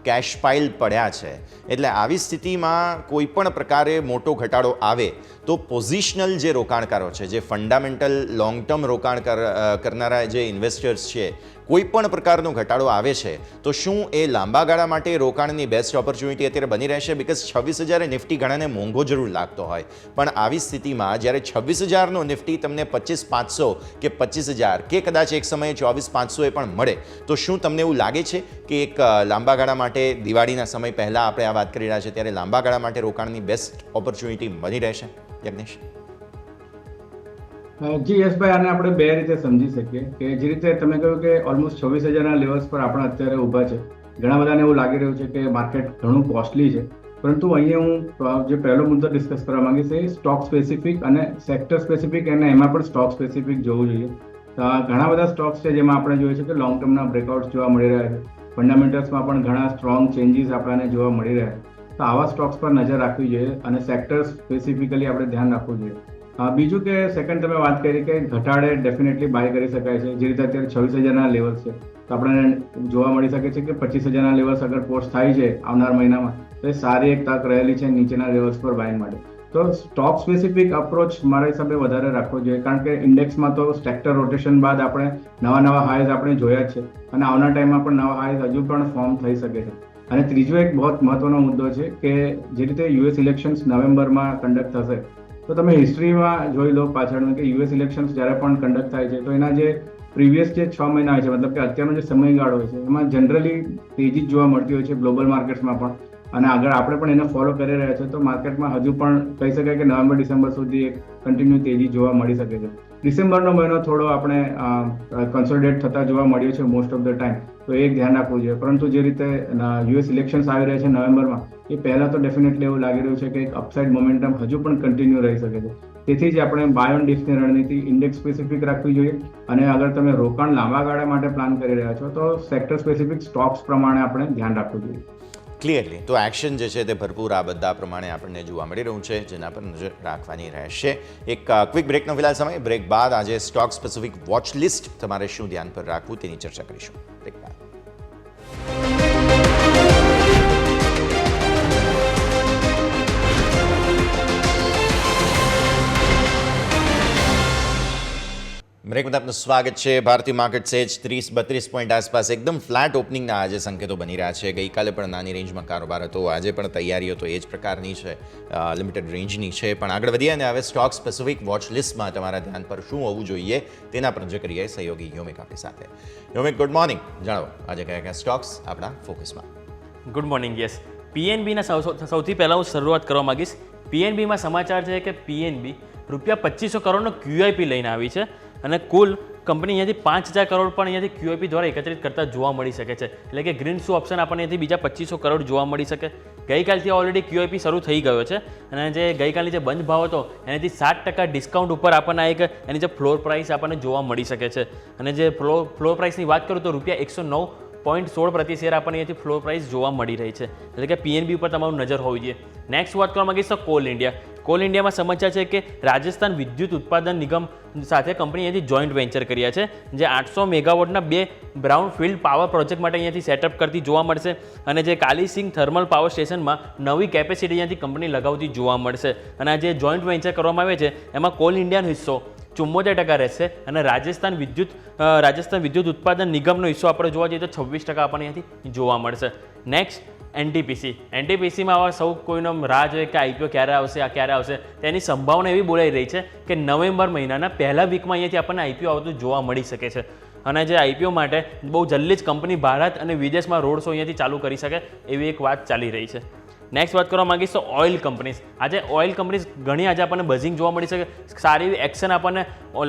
કેશ પાઇલ પડ્યા છે. એટલે આવી સ્થિતિમાં કોઈ પણ પ્રકારે મોટો ઘટાડો આવે તો પોઝિશનલ જે રોકાણકારો છે, જે ફંડામેન્ટલ લોંગ ટર્મ રોકાણ કરનારા જે ઇન્વેસ્ટર્સ છે, કોઈ પણ પ્રકારનો ઘટાડો આવે છે તો શું એ લાંબા ગાળા માટે રોકાણની બેસ્ટ ઓપોર્ચ્યુનિટી અત્યારે બની રહેશે? બિકોઝ 26,000 નિફ્ટી ઘણાને મોંઘો જરૂર લાગતો હોય, પણ આવી સ્થિતિમાં જ્યારે 26,000નો નિફ્ટી તમને 25,500 કે 25,000 કે કદાચ એક સમયે 24,500 એ પણ મળે તો શું તમને એવું લાગે છે કે એક લાંબા ગાળા માટે, દિવાળીના સમય પહેલાં આપણે આ વાત કરી રહ્યા છીએ ત્યારે લાંબા ગાળા માટે રોકાણની બેસ્ટ ઓપોર્ચ્યુનિટી બની રહેશે? યજ્ઞેશ. જી યશભાઈ, આને આપણે બે રીતે સમજી શકીએ કે જે રીતે તમે કહ્યું કે ઓલમોસ્ટ 26,000ના લેવલ્સ પર આપણે અત્યારે ઊભા છે. ઘણા બધાને એવું લાગી રહ્યું છે કે માર્કેટ ઘણું કોસ્ટલી છે, પરંતુ અહીંયા હું જે પહેલો મુદ્દો ડિસ્કસ કરવા માંગીશ એ સ્ટોક સ્પેસિફિક અને સેક્ટર સ્પેસિફિક, અને એમાં પણ સ્ટોક સ્પેસિફિક જોવું જોઈએ. ઘણા બધા સ્ટોક્સ છે જેમાં આપણે જોઈએ છે કે લોંગ ટર્મના બ્રેકઆઉટ્સ જોવા મળી રહ્યા છે. ફંડામેન્ટલ્સમાં પણ ઘણા સ્ટ્રોંગ ચેન્જીસ આપણને જોવા મળી રહ્યા છે. તો આવા સ્ટોક્સ પર નજર રાખવી જોઈએ અને સેક્ટર સ્પેસિફિકલી આપણે ધ્યાન રાખવું જોઈએ. બીજું કે સેકન્ડ તમે વાત કરી કે ઘટાડે ડેફિનેટલી બાય કરી શકાય છે. જે રીતે અત્યારે 26,000ના લેવલ્સ છે તો આપણને જોવા મળી શકે છે કે 25,000ના લેવલ્સ અગર પોસ્ટ થાય છે આવનાર મહિનામાં તો એ સારી એક તક રહેલી છે નીચેના લેવલ્સ પર બાઇંગ માટે. તો સ્ટોક સ્પેસિફિક અપ્રોચ મારા હિસાબે વધારે રાખવો જોઈએ, કારણ કે ઇન્ડેક્સમાં તો સેક્ટર રોટેશન બાદ આપણે નવા હાઈઝ આપણે જોયા જ છે અને આવનાર ટાઈમમાં પણ નવા હાઈઝ હજુ પણ ફોર્મ થઈ શકે છે. અને ત્રીજો એક બહુ મહત્વનો મુદ્દો છે કે જે રીતે US ઇલેક્શન્સ નવેમ્બરમાં કન્ડક્ટ થશે તો તમે હિસ્ટ્રીમાં જોઈ લો પાછળનું કે US ઇલેક્શન્સ જ્યારે પણ કન્ડક્ટ થાય છે તો એના જે પ્રીવિયસ જે 6 મહિના હોય છે, મતલબ કે અત્યારનો જે સમયગાળો હોય છે એમાં જનરલી તેજી જોવા મળતી હોય છે ગ્લોબલ માર્કેટ્સમાં પણ. અને આગળ આપણે પણ એને ફોલો કરી રહ્યા છીએ તો માર્કેટમાં હજુ પણ કહી શકાય કે નવેમ્બર ડિસેમ્બર સુધી એક કન્ટિન્યુ તેજી જોવા મળી શકે છે. ડિસેમ્બરનો મહિનો થોડો આપણે કન્સોલિડેટ થતા જોવા મળ્યો છે મોસ્ટ ઓફ ધ ટાઈમ, તો એ ધ્યાન રાખવું જોઈએ. પરંતુ જે રીતે US ઇલેક્શન્સ આવી રહ્યા છે નવેમ્બરમાં, એ પહેલાં તો ડેફિનેટલી એવું લાગી રહ્યું છે કે એક અપસાઇડ મોમેન્ટમ હજુ પણ કન્ટિન્યુ રહી શકે છે. તેથી જ આપણે બાય ઓન ડિપ્સની રણનીતિ ઇન્ડેક્સ સ્પેસિફિક રાખવી જોઈએ. અને અગર તમે રોકાણ લાંબા ગાળા માટે પ્લાન કરી રહ્યા છો તો સેક્ટર સ્પેસિફિક સ્ટોક્સ પ્રમાણે આપણે ધ્યાન રાખવું જોઈએ. ક્લિયરલી તો એક્શન જે છે તે ભરપૂર આ બધા પ્રમાણે આપણને જોવા મળી રહ્યું છે, જેના પર નજર રાખવાની રહેશે. એક ક્વિક બ્રેકનો ફિલહાલ સમય. બ્રેક બાદ આજે સ્ટોક સ્પેસિફિક વોચ લિસ્ટ તમારે શું ધ્યાન પર રાખવું તેની ચર્ચા કરીશું. બ્રેક બાદ બ્રેક બાદ આપનું સ્વાગત છે. ભારતીય માર્કેટ સેજ 30-32 પોઈન્ટ આસપાસ એકદમ ફ્લેટ ઓપનિંગના આજે સંકેતો બની રહ્યા છે. ગઈકાલે પણ નાની રેન્જમાં કારોબાર હતો, આજે પણ તૈયારીઓ તો એ જ પ્રકારની છે, લિમિટેડ રેન્જની છે. પણ આગળ વધીએ અને હવે સ્ટોક સ્પેસિફિક વોચ લિસ્ટમાં તમારા ધ્યાન પર શું હોવું જોઈએ તેના પર નજર કરીએ સહયોગી યોમિક આપણી સાથે. Yomik, good morning. જણાવો આજે કયા કયા સ્ટોક્સ આપણા ફોકસમાં? Good morning. યસ, પીએનબીના સૌથી પહેલાં હું શરૂઆત કરવા માગીશ. પીએનબીમાં સમાચાર છે કે પીએનબી ₹2500 કરોડનો QIP લઈને આવી છે અને કુલ કંપની અહીંયાથી 5000 કરોડ પણ અહીંયાથી QIP દ્વારા એકત્રિત કરતા જોવા મળી શકે છે. એટલે કે ગ્રીન શૂ ઓપ્શન આપણને અહીંયાથી બીજા 2500 કરોડ જોવા મળી શકે. ગઈકાલથી ઓલરેડી QIP શરૂ થઈ ગયો છે અને જે ગઈકાલની જે બંધ ભાવ હતો એનાથી 7% ડિસ્કાઉન્ટ ઉપર આપણને એક એની જે ફ્લોર પ્રાઇસ આપણને જોવા મળી શકે છે. અને જે ફ્લોર પ્રાઇસની વાત કરું તો ₹109.16 પ્રતિ શેર આપણને અહીંયાથી ફ્લોર પ્રાઇસ જોવા મળી રહી છે. એટલે કે પીએનબી ઉપર તમારું નજર હોવી જોઈએ. નેક્સ્ટ વાત કરવા માંગીશ તો કોલ ઇન્ડિયા. કોલ ઇન્ડિયામાં સમાચાર છે કે રાજસ્થાન વિદ્યુત ઉત્પાદન નિગમ સાથે કંપની અહીંયાથી જોઈન્ટ વેન્ચર કર્યા છે, જે 800 મેગાવોટના 2 બ્રાઉન ફિલ્ડ પાવર પ્રોજેક્ટ માટે અહીંયાથી સેટઅપ કરતી જોવા મળશે. અને જે કાલીસિંગ થર્મલ પાવર સ્ટેશનમાં નવી કેપેસિટી અહીંયાથી કંપની લગાવતી જોવા મળશે. અને આ જે જોઈન્ટ વેન્ચર કરવામાં આવે છે એમાં કોલ ઇન્ડિયાનો હિસ્સો 74% રહેશે અને રાજસ્થાન વિદ્યુત ઉત્પાદન નિગમનો હિસ્સો આપણે જોવા જઈએ તો 26% આપણને અહીંયાથી જોવા મળશે. નેક્સ્ટ એનટીપીસીમાં આવા સૌ કોઈનો રાહ જોઈએ કે આઈપીઓ ક્યારે આવશે તેની સંભાવના એવી બોલાઈ રહી છે કે નવેમ્બર મહિનાના પહેલા વીકમાં અહીંયાથી આપણને આઈપીઓ આવતું જોવા મળી શકે છે. અને જે આઈપીઓ માટે બહુ જલ્દી જ કંપની ભારત અને વિદેશમાં રોડ શો અહીંયાથી ચાલુ કરી શકે એવી એક વાત ચાલી રહી છે. નેક્સ્ટ વાત કરવા માંગીશ તો ઓઇલ કંપનીઝ. આજે ઓઇલ કંપનીઝ ઘણી આજે આપણને બઝિંગ જોવા મળી શકે. સારી એવી એક્શન આપણને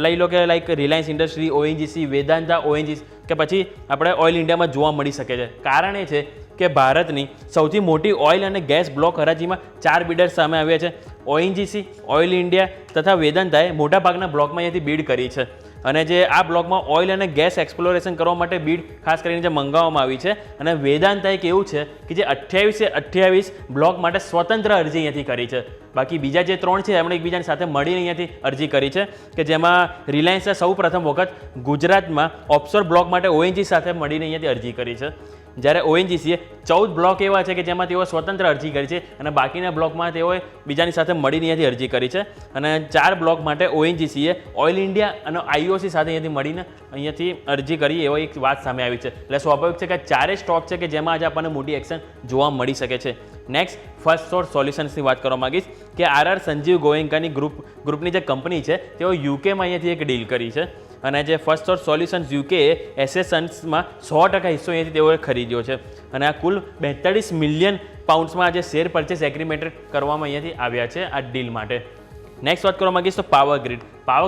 લઈ લો કે like Reliance industry, ONGC, Vedanta, ONGC કે પછી આપણે ઓઇલ ઇન્ડિયામાં જોવા મળી શકે છે. કારણ એ છે કે ભારતની સૌથી મોટી ઓઇલ અને ગેસ બ્લોક હરાજીમાં 4 બિડર્સ સામે આવ્યા છે. ONGC, ઓઇલ ઇન્ડિયા તથા વેદાંતાએ મોટાભાગના બ્લોકમાં અહીંયાથી બીડ કરી છે. અને જે આ બ્લોકમાં ઓઇલ અને ગેસ એક્સપ્લોરેશન કરવા માટે બીડ ખાસ કરીને જે મંગાવવામાં આવી છે. અને વેદાંતા એક એવું છે કે જે 28 બ્લોક માટે સ્વતંત્ર અરજી અહીંયાથી કરી છે. બાકી બીજા જે 3 છે એમણે એકબીજાની સાથે મળીને અહીંયાથી અરજી કરી છે, કે જેમાં રિલાયન્સે સૌ પ્રથમ વખત ગુજરાતમાં ઓફશોર બ્લોક માટે ONGC સાથે મળીને અહીંયાથી અરજી કરી છે. જ્યારે ONGCએ 14 બ્લોક એવા છે કે જેમાં તેઓ સ્વતંત્ર અરજી કરી છે અને બાકીના બ્લોકમાં તેઓએ બીજાની સાથે મળીને અહીંયાથી અરજી કરી છે. અને 4 બ્લોક માટે ONGCએ ઓઇલ ઇન્ડિયા અને IOC સાથે અહીંયાથી મળીને અહીંયાથી અરજી કરી એવો એક વાત સામે આવી છે. એટલે સ્વાભાવિક છે કે 4 સ્ટોક છે કે જેમાં આજે આપણને મોટી એક્શન જોવા મળી શકે છે. નેક્સ્ટ ફર્સ્ટ સોર્સ સોલ્યુશન્સની વાત કરવા માંગીશ કે RR સંજીવ ગોયંકાની ગ્રુપની જે કંપની છે તેઓ યુકેમાં અહીંયાથી એક ડીલ કરી છે. અને જે ફર્સ્ટ સોર્સ સોલ્યુશન્સ યુકે એસેસન્સમાં 100% હિસ્સો અહીંયાથી તેઓએ ખરીદ્યો છે. અને આ કુલ 42 મિલિયન પાઉન્ડ્સમાં જે શેર પરચેસ એગ્રીમેન્ટ કરવામાં અહીંયાથી આવ્યા છે આ ડીલ માટે. નેક્સ્ટ વાત કરવા માંગીશ તો પાવર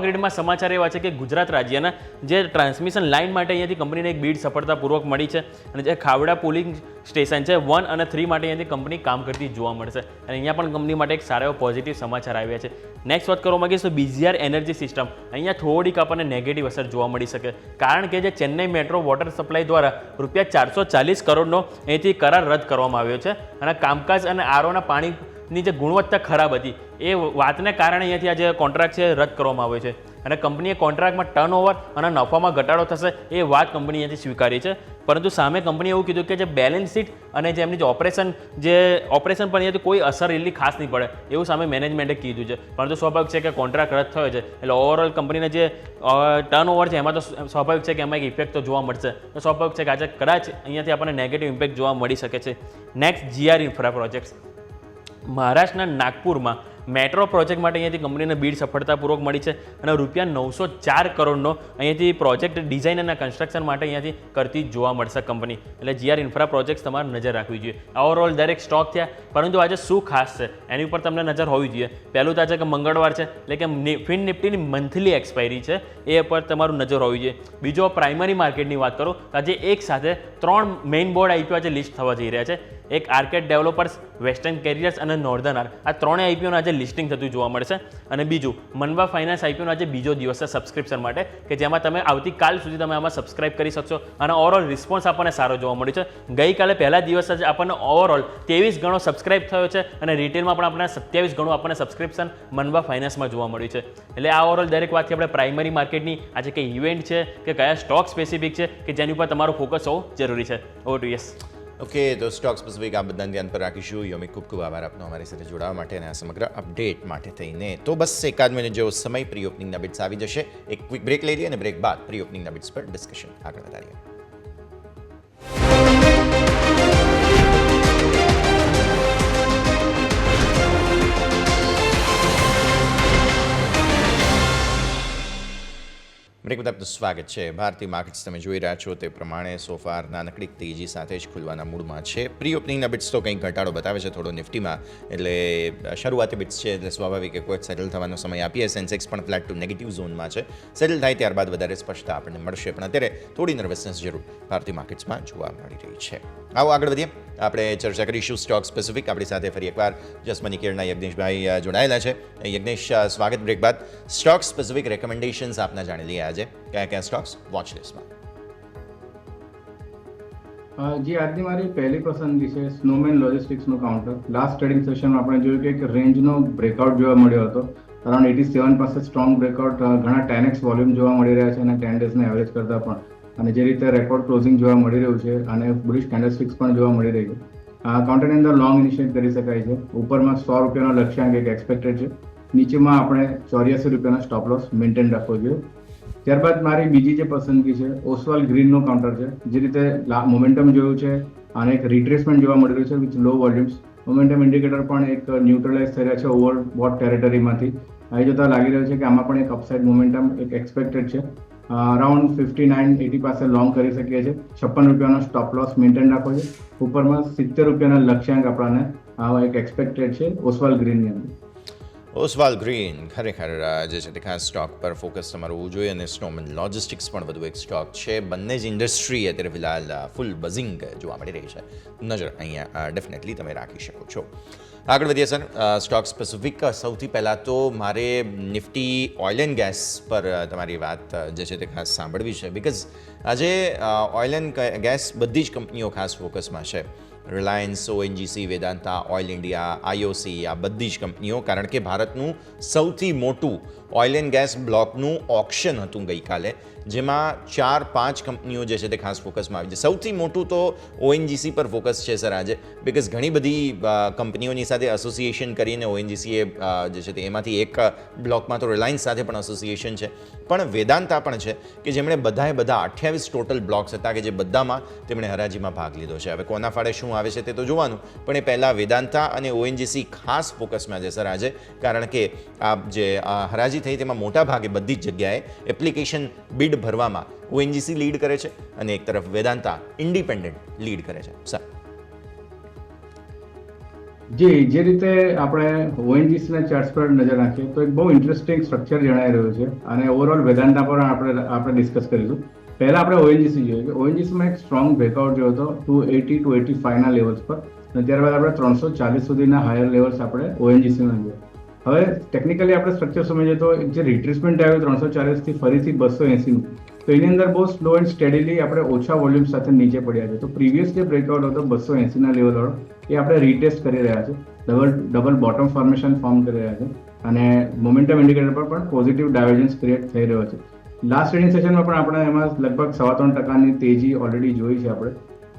ગ્રીડમાં સમાચાર એવા છે કે ગુજરાત રાજ્યના જે ટ્રાન્સમિશન લાઇન માટે અહીંયાથી કંપનીને એક બીડ સફળતાપૂર્વક મળી છે. અને જે ખાવડા પુલિંગ સ્ટેશન છે 1 અને 3 માટે અહીંયાથી કંપની કામ કરતી જોવા મળશે. અને અહીંયા પણ કંપની માટે એક સારા એવો પોઝિટિવ સમાચાર આવ્યા છે. નેક્સ્ટ વાત કરવા માંગીશ તો BGR એનર્જી સિસ્ટમ. અહીંયા થોડીક આપણને નેગેટિવ અસર જોવા મળી શકે, કારણ કે જે ચેન્નઈ મેટ્રો વોટર સપ્લાય દ્વારા ₹440 કરોડનો અહીંથી કરાર રદ કરવામાં આવ્યો છે. અને કામકાજ અને આરોના પાણીની જે ગુણવત્તા ખરાબ હતી એ વાતને કારણે અહીંયાથી આ જે કોન્ટ્રાક્ટ છે રદ કરવામાં આવ્યો છે. અને કંપનીએ કોન્ટ્રાક્ટમાં ટર્નઓવર અને નફામાં ઘટાડો થશે એ વાત કંપની અહીંયાથી સ્વીકારી છે. પરંતુ સામે કંપનીએ એવું કીધું કે જે બેલેન્સ શીટ અને જે એમની જે ઓપરેશન પર અહીંયાથી કોઈ અસર એટલી ખાસ નહીં પડે એવું સામે મેનેજમેન્ટે કીધું છે. પરંતુ સ્વાભાવિક છે કે કોન્ટ્રાક્ટ રદ થયો છે એટલે ઓવરઓલ કંપનીના જે ટર્નઓવર છે એમાં તો સ્વાભાવિક છે કે એમાં એક ઇફેક્ટ તો જોવા મળશે. તો સ્વાભાવિક છે કે આજે કદાચ અહીંયાથી આપણને નેગેટિવ ઇમ્પેક્ટ જોવા મળી શકે છે. Next GR infra projects. મહારાષ્ટ્રના નાગપુરમાં મેટ્રો પ્રોજેક્ટ માટે અહીંયાથી કંપનીને બીડ સફળતાપૂર્વક મળી છે. અને ₹904 કરોડનો અહીંયાથી પ્રોજેક્ટ ડિઝાઇન અને કન્સ્ટ્રક્શન માટે અહીંયાથી કરતી જોવા મળશે કંપની. એટલે GR ઇન્ફ્રા પ્રોજેક્ટ્સ તમારે નજર રાખવી જોઈએ. ઓવરઓલ દરેક સ્ટોક થયા, પરંતુ આજે શું ખાસ છે એની ઉપર તમને નજર હોવી જોઈએ. પહેલું તો છે કે મંગળવાર છે એટલે કે ફિન નિફ્ટીની મંથલી એક્સપાયરી છે એ પર તમારું નજર હોવી જોઈએ. બીજો પ્રાઇમરી માર્કેટની વાત કરું તો આજે એક સાથે 3 મેઇન બોર્ડ આઈપીઓ આજે લિસ્ટ થવા જઈ રહ્યા છે. એક આર્કેડ ડેવલપર્સ, વેસ્ટર્ન કેરિયર્સ અને નોર્ધન આર્ક. આ 3 આઈપીઓના આજે લિસ્ટિંગ થતું જોવા મળશે. અને બીજું, મનવા ફાઇનાન્સ આઈપીઓનો આજે બીજો દિવસ છે સબસ્ક્રિપ્શન માટે, કે જેમાં તમે આવતીકાલ સુધી તમે આમાં સબસ્ક્રાઇબ કરી શકશો. અને ઓવરઓલ રિસ્પોન્સ આપણને સારો જોવા મળ્યો છે. ગઈકાલે પહેલા દિવસ જ આપણને ઓવરઓલ 23 ગણો સબસ્ક્રાઇબ થયો છે અને રિટેલમાં પણ આપણને 27 ગણું આપણને સબસ્ક્રિપ્શન મનવા ફાઇનાન્સમાં જોવા મળ્યું છે. એટલે આ ઓવરઓલ દરેક વાતથી આપણે પ્રાઇમરી માર્કેટની આજે કઈ ઇવેન્ટ છે કે કયા સ્ટોક સ્પેસિફિક છે કે જેની ઉપર તમારું ફોકસ હોવું જરૂરી છે. Over to yes. ઓકે, તો સ્ટોક સ્પેસિફિક આ બધાને ધ્યાન પર રાખીશું. યોમિક, ખૂબ ખૂબ આભાર આપનો અમારી સાથે જોડાવા માટે અને આ સમગ્ર અપડેટ માટે થઈને. તો બસ એકાદ મિનિટ જેવો સમય પ્રી ઓપનિંગના બિટ્સ આવી જશે. એક ક્વિક બ્રેક લઈ લઈએ અને બ્રેક બાદ પ્રી ઓપનિંગના બિટ્સ પર ડિસ્કશન આગળ વધારીએ. બ્રેક બાદ આપનું સ્વાગત છે. ભારતીય માર્કેટ્સ તમે જોઈ રહ્યા છો તે પ્રમાણે સોફાર નાનકડી તેજી સાથે જ ખુલવાના મૂડમાં છે. પ્રી ઓપનિંગના બિટ્સ તો કંઈક ઘટાડો બતાવે છે થોડો નિફ્ટીમાં, એટલે શરૂઆતી બિટ્સ છે એટલે સ્વાભાવિક કોઈ સેટલ થવાનો સમય આપીએ. સેન્સેક્સ પણ ફ્લેટ ટુ નેગેટિવ ઝોનમાં છે. સેટલ થાય ત્યારબાદ વધારે સ્પષ્ટતા આપણને મળશે, પણ અત્યારે થોડી નર્વસનેસ જરૂર ભારતીય માર્કેટ્સમાં જોવા મળી રહી છે. આવો આગળ વધીએ. આપણે ચર્ચા કરીશું સ્ટોક સ્પેસિફિક. આપણી સાથે ફરી એકવાર જસમની કેરના યજ્ઞેશભાઈ જોડાયેલા છે. યજ્ઞેશ, સ્વાગત. બ્રેક બાદ સ્ટોક સ્પેસિફિક રેકમેન્ડેશન્સ આપના જાણી લઈએ આજે. કયા કયા સ્ટોક્સ વોચ લિસ્ટમાં? જે આજની મારી પહેલી પસંદગી છે સ્નોમેન લોજિસ્ટિક્સનું કાઉન્ટર. લાસ્ટ ટ્રેડિંગ સેશનમાં આપણે જોયું કે એક રેન્જનો બ્રેકઆઉટ જોવા મળ્યો હતો. અરાઉન્ડ 87 પાસે સ્ટ્રોંગ બ્રેકઆઉટ, ઘણા 10x વોલ્યુમ જોવા મળી રહ્યા છે અને 10 ડેઝના એવરેજ કરતાં પણ. અને જે રીતે રેકોર્ડ ક્લોઝિંગ જોવા મળી રહ્યું છે અને બુલિશ કેન્ડલસ્ટિક્સ પણ જોવા મળી રહી છે. કાઉન્ટરની અંદર લોંગ ઇનિશિયેટ કરી શકાય છે. ઉપરમાં 100 રૂપિયાનો લક્ષ્યાંક એક એક્સપેક્ટેડ છે. નીચેમાં આપણે 84 રૂપિયાનો સ્ટોપ લોસ મેન્ટેન રાખવો જોઈએ. ત્યારબાદ મારી બીજી જે પસંદગી છે ઓસ્વાલ ગ્રીનનું કાઉન્ટર છે. જે રીતે મોમેન્ટમ જોયું છે અને એક રિટ્રેસમેન્ટ જોવા મળી રહ્યું છે with low volumes. Momentum indicator પણ એક ન્યુટ્રલાઇઝ થઈ રહ્યા છે ઓવર બોટ ટેરેટરીમાંથી. આવી જોતા લાગી રહ્યું છે કે આમાં પણ એક અપસાઇડ મોમેન્ટમ એક એક્સપેક્ટેડ છે. અરાઉન્ડ 59-80 પાસે લોંગ કરી શકીએ છીએ. 56 રૂપિયાનો સ્ટોપ લોસ મેન્ટેન રાખવો છે. ઉપરમાં 70 રૂપિયાના લક્ષ્યાંક આપણને એક એક્સપેક્ટેડ છે ઓસ્વાલ ગ્રીનની અંદર. ઓસ્વાલ ગ્રીન ખરેખર જે છે તે ખાસ સ્ટોક પર ફોકસ તમારું હોવું જોઈએ. અને સ્નોમેન લોજિસ્ટિક્સ પણ વધુ એક સ્ટોક છે. બંને જ ઇન્ડસ્ટ્રી અત્યારે ફિલહાલ ફૂલ બઝિંગ જોવા મળી રહી છે. નજર અહીંયા ડેફિનેટલી તમે રાખી શકો છો. આગળ વધીએ સર. સ્ટોક સ્પેસિફિક સૌથી પહેલાં તો મારે નિફ્ટી ઓઇલ એન્ડ ગેસ પર તમારી વાત જે છે તે ખાસ સાંભળવી છે. બિકોઝ આજે ઓઇલ એન્ડ ગેસ બધી જ કંપનીઓ ખાસ ફોકસમાં છે. Reliance, ONGC, Vedanta, oil India, IOC, આ બધી જ કંપનીઓ. કારણ કે ભારતનું સૌથી મોટું ઓઇલ એન્ડ ગેસ બ્લોકનું ઓક્શન હતું ગઈકાલે, જેમાં 4-5 કંપનીઓ જે છે તે ખાસ ફોકસમાં આવી છે. સૌથી મોટું તો ઓએનજીસી પર ફોકસ છે સર આજે, બિકોઝ ઘણી બધી કંપનીઓની સાથે એસોસિએશન કરીને ઓએનજીસીએ જે છે તે એમાંથી એક બ્લોકમાં તો રિલાયન્સ સાથે પણ એસોસિએશન છે, પણ વેદાંતા પણ છે કે જેમણે બધા 28 ટોટલ બ્લોક્સ હતા કે જે બધામાં તેમણે હરાજીમાં ભાગ લીધો છે. હવે કોના ફાળે શું આવે છે તે તો જોવાનું, પણ એ પહેલાં વેદાંતા અને ઓએનજીસી ખાસ ફોકસમાં છે સર આજે. કારણ કે આ જે હરાજી થઈ તેમાં મોટા ભાગે બધી જ જગ્યાએ એપ્લિકેશન બિડ ભરવામાં ઓએનજીસી લીડ કરે છે અને એક તરફ વેદાંતા ઇન્ડિપેન્ડન્ટ લીડ કરે છે. સર જી, જે રીતે આપણે ઓએનજીસીના ચાર્ટ્સ પર નજર નાખીએ તો એક બહુ ઇન્ટરેસ્ટિંગ સ્ટ્રક્ચર જણાઈ રહ્યું છે અને ઓવરઓલ વેદાંતા પર આપણે ડિસ્કસ કરીશું. પહેલા આપણે ઓએનજીસી જોઈએ કે ઓએનજીસીમાં એક સ્ટ્રોંગ બ્રેકઆઉટ જોયો હતો 280-285 ના લેવલ્સ પર, અને ત્યારબાદ આપણે 340 સુધીના હાયર લેવલ્સ આપણે ઓએનજીસીમાં જોઈએ. હવે ટેકનિકલી આપણે સ્ટ્રક્ચર સમજીએ તો જે રિટ્રેસમેન્ટ આવ્યું 340 થી ફરીથી 280 તો એની અંદર બહુ સ્લો એન્ડ સ્ટેડીલી આપણે ઓછા વોલ્યુમ સાથે નીચે પડ્યા છે. તો પ્રીવિયસ જે બ્રેકઆઉટ હતો 280 ના લેવલ વાળો એ આપણે રીટેસ્ટ કરી રહ્યા છે. ડબલ બોટમ ફોર્મેશન ફોર્મ કરી રહ્યા છે અને મોમેન્ટમ ઇન્ડિકેટર પર પણ પોઝિટિવ ડાયવર્જન્સ ક્રિએટ થઈ રહ્યો છે. લાસ્ટ ટ્રેડિંગ સેશનમાં પણ આપણે એમાં લગભગ 3.25% તેજી ઓલરેડી જોઈ છે આપણે.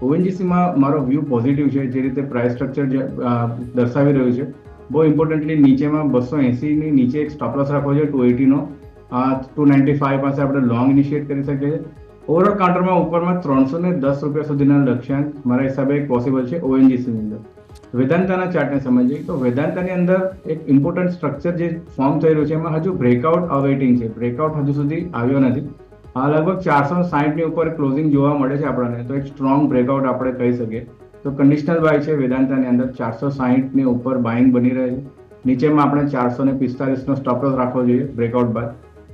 ઓએનજીસીમાં મારો વ્યૂ પોઝિટિવ છે. જે રીતે પ્રાઇસ સ્ટ્રક્ચર દર્શાવી રહ્યું છે, બહુ ઇમ્પોર્ટન્ટલી નીચેમાં 280ની નીચે એક સ્ટોપ લોસ રાખવો છે 280નો. 295 પાસે આપણે લોંગ ઇનિશિયેટ કરી શકીએ છીએ. ઓવરઓલ કાઉન્ટરમાં ઉપરમાં 310 રૂપિયા સુધીના લક્ષ્યાંક મારા હિસાબે પોસિબલ છે ઓએનજીસીની અંદર. વેદાંતાના ચાર્ટને સમજીએ તો વેદાંતાની અંદર એક ઇમ્પોર્ટન્ટ સ્ટ્રક્ચર જે ફોર્મ થઈ રહ્યું છે એમાં હજુ બ્રેકઆઉટ અવેઇટિંગ છે. બ્રેકઆઉટ હજુ સુધી આવ્યો નથી. લગભગ 460 ની ઉપર ક્લોઝિંગ જોવા મળે છે આપણને, તો એક સ્ટ્રોંગ બ્રેકઆઉટ આપણે કહી શકીએ. તો કન્ડિશનલ બાય છે વેદાંતાની અંદર 460 ની ઉપર બાઇંગ બની રહે છે. નીચેમાં આપણે 445નો સ્ટોપ લોસ રાખવો જોઈએ બ્રેકઆઉટ બાદ,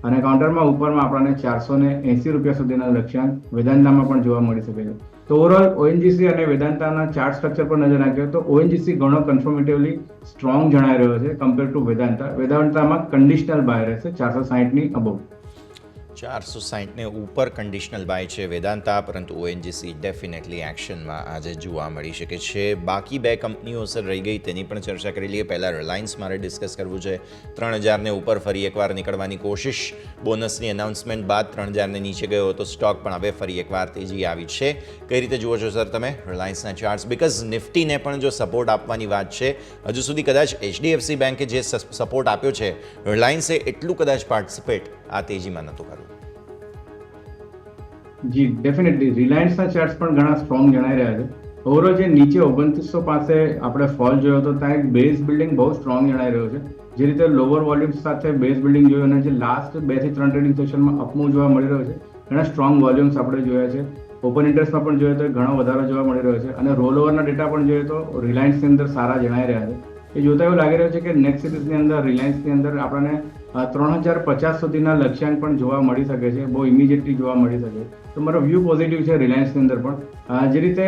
અને કાઉન્ટરમાં ઉપરમાં આપણને 480 રૂપિયા સુધીના લક્ષ્યાંક વેદાંતામાં પણ જોવા મળી શકે છે. તો ઓવરઓલ ઓએનજીસી અને વેદાંતાના ચાર્ટ સ્ટ્રક્ચર પર નજર નાખીએ તો ઓએનજીસી ઘણો કન્ફર્મેટિવલી સ્ટ્રોંગ જણાઈ રહ્યો છે કમ્પેર ટુ વેદાંતામાં કન્ડિશનલ બાય રહેશે 460ની અબવ. 460ને ઉપર કન્ડિશનલ બાય છે વેદાંતા, પરંતુ ઓએનજીસી ડેફિનેટલી એક્શનમાં આજે જોવા મળી શકે છે. બાકી બે કંપનીઓ સર રહી ગઈ તેની પણ ચર્ચા કરી લઈએ. પહેલાં રિલાયન્સ મારે ડિસ્કસ કરવું છે. 3000ને ઉપર ફરી એકવાર નીકળવાની કોશિશ. બોનસની અનાઉન્સમેન્ટ બાદ 3000ને નીચે ગયો હતો સ્ટોક, પણ હવે ફરી એકવાર તેજી આવી છે. કઈ રીતે જુઓ છો સર તમે રિલાયન્સના ચાર્ટ્સ? બિકોઝ નિફ્ટીને પણ જો સપોર્ટ આપવાની વાત છે, હજુ સુધી કદાચ એચડીએફસી બેન્કે જે સપોર્ટ આપ્યો છે, રિલાયન્સે એટલું કદાચ પાર્ટિસિપેટ આ તેજીમાં નહોતું કર્યું. જી ડેફિનેટલી રિલાયન્સના ચાર્ટ્સ પણ ઘણા સ્ટ્રોંગ જણાઈ રહ્યા છે. ઓવરઓલ જે નીચે 2900 પાસે આપણે ફોલ જોયો હતો ત્યાં એક બેઝ બિલ્ડિંગ બહુ સ્ટ્રોંગ જણાઈ રહ્યો છે. જે રીતે લોઅર વોલ્યુમ્સ સાથે બેઝ બિલ્ડિંગ જોયું અને જે લાસ્ટ 2 થી 3 ટ્રેડિંગ સેશનમાં અપમૂવ જોવા મળી રહ્યો છે, ઘણા સ્ટ્રોંગ વોલ્યુમ્સ આપણે જોયા છે. ઓપન ઇન્ટરેસ્ટમાં પણ જોઈએ તો ઘણો વધારો જોવા મળી રહ્યો છે અને રોલ ઓવરના ડેટા પણ જોઈએ તો રિલાયન્સની અંદર સારા જણાઈ રહ્યા છે. એ જોતા એવું લાગી રહ્યું છે કે નેક્સ્ટ સિરીઝની અંદર રિલાયન્સની અંદર આપણને 3050 સુધીના લક્ષ્યાંક પણ જોવા મળી શકે છે, બહુ ઇમિડિયેટલી જોવા મળી શકે. તો મારો વ્યૂ પોઝિટિવ છે રિલાયન્સની અંદર પણ. જે રીતે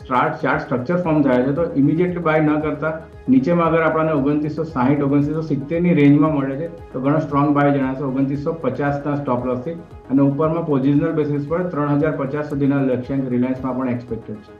ચાર્ટ સ્ટ્રક્ચર ફોર્મ થાય છે તો ઇમિડિયેટલી બાય ન કરતા નીચેમાં અગર આપણને 2960 2970ની રેન્જમાં મળે છે તો ઘણો સ્ટ્રોંગ બાય જણાશે 2950ના સ્ટોપ લોસથી, અને ઉપરમાં પોઝિશનલ બેસિસ પર 3050 સુધીના લક્ષ્યાંક રિલાયન્સમાં પણ એક્સપેક્ટેડ છે.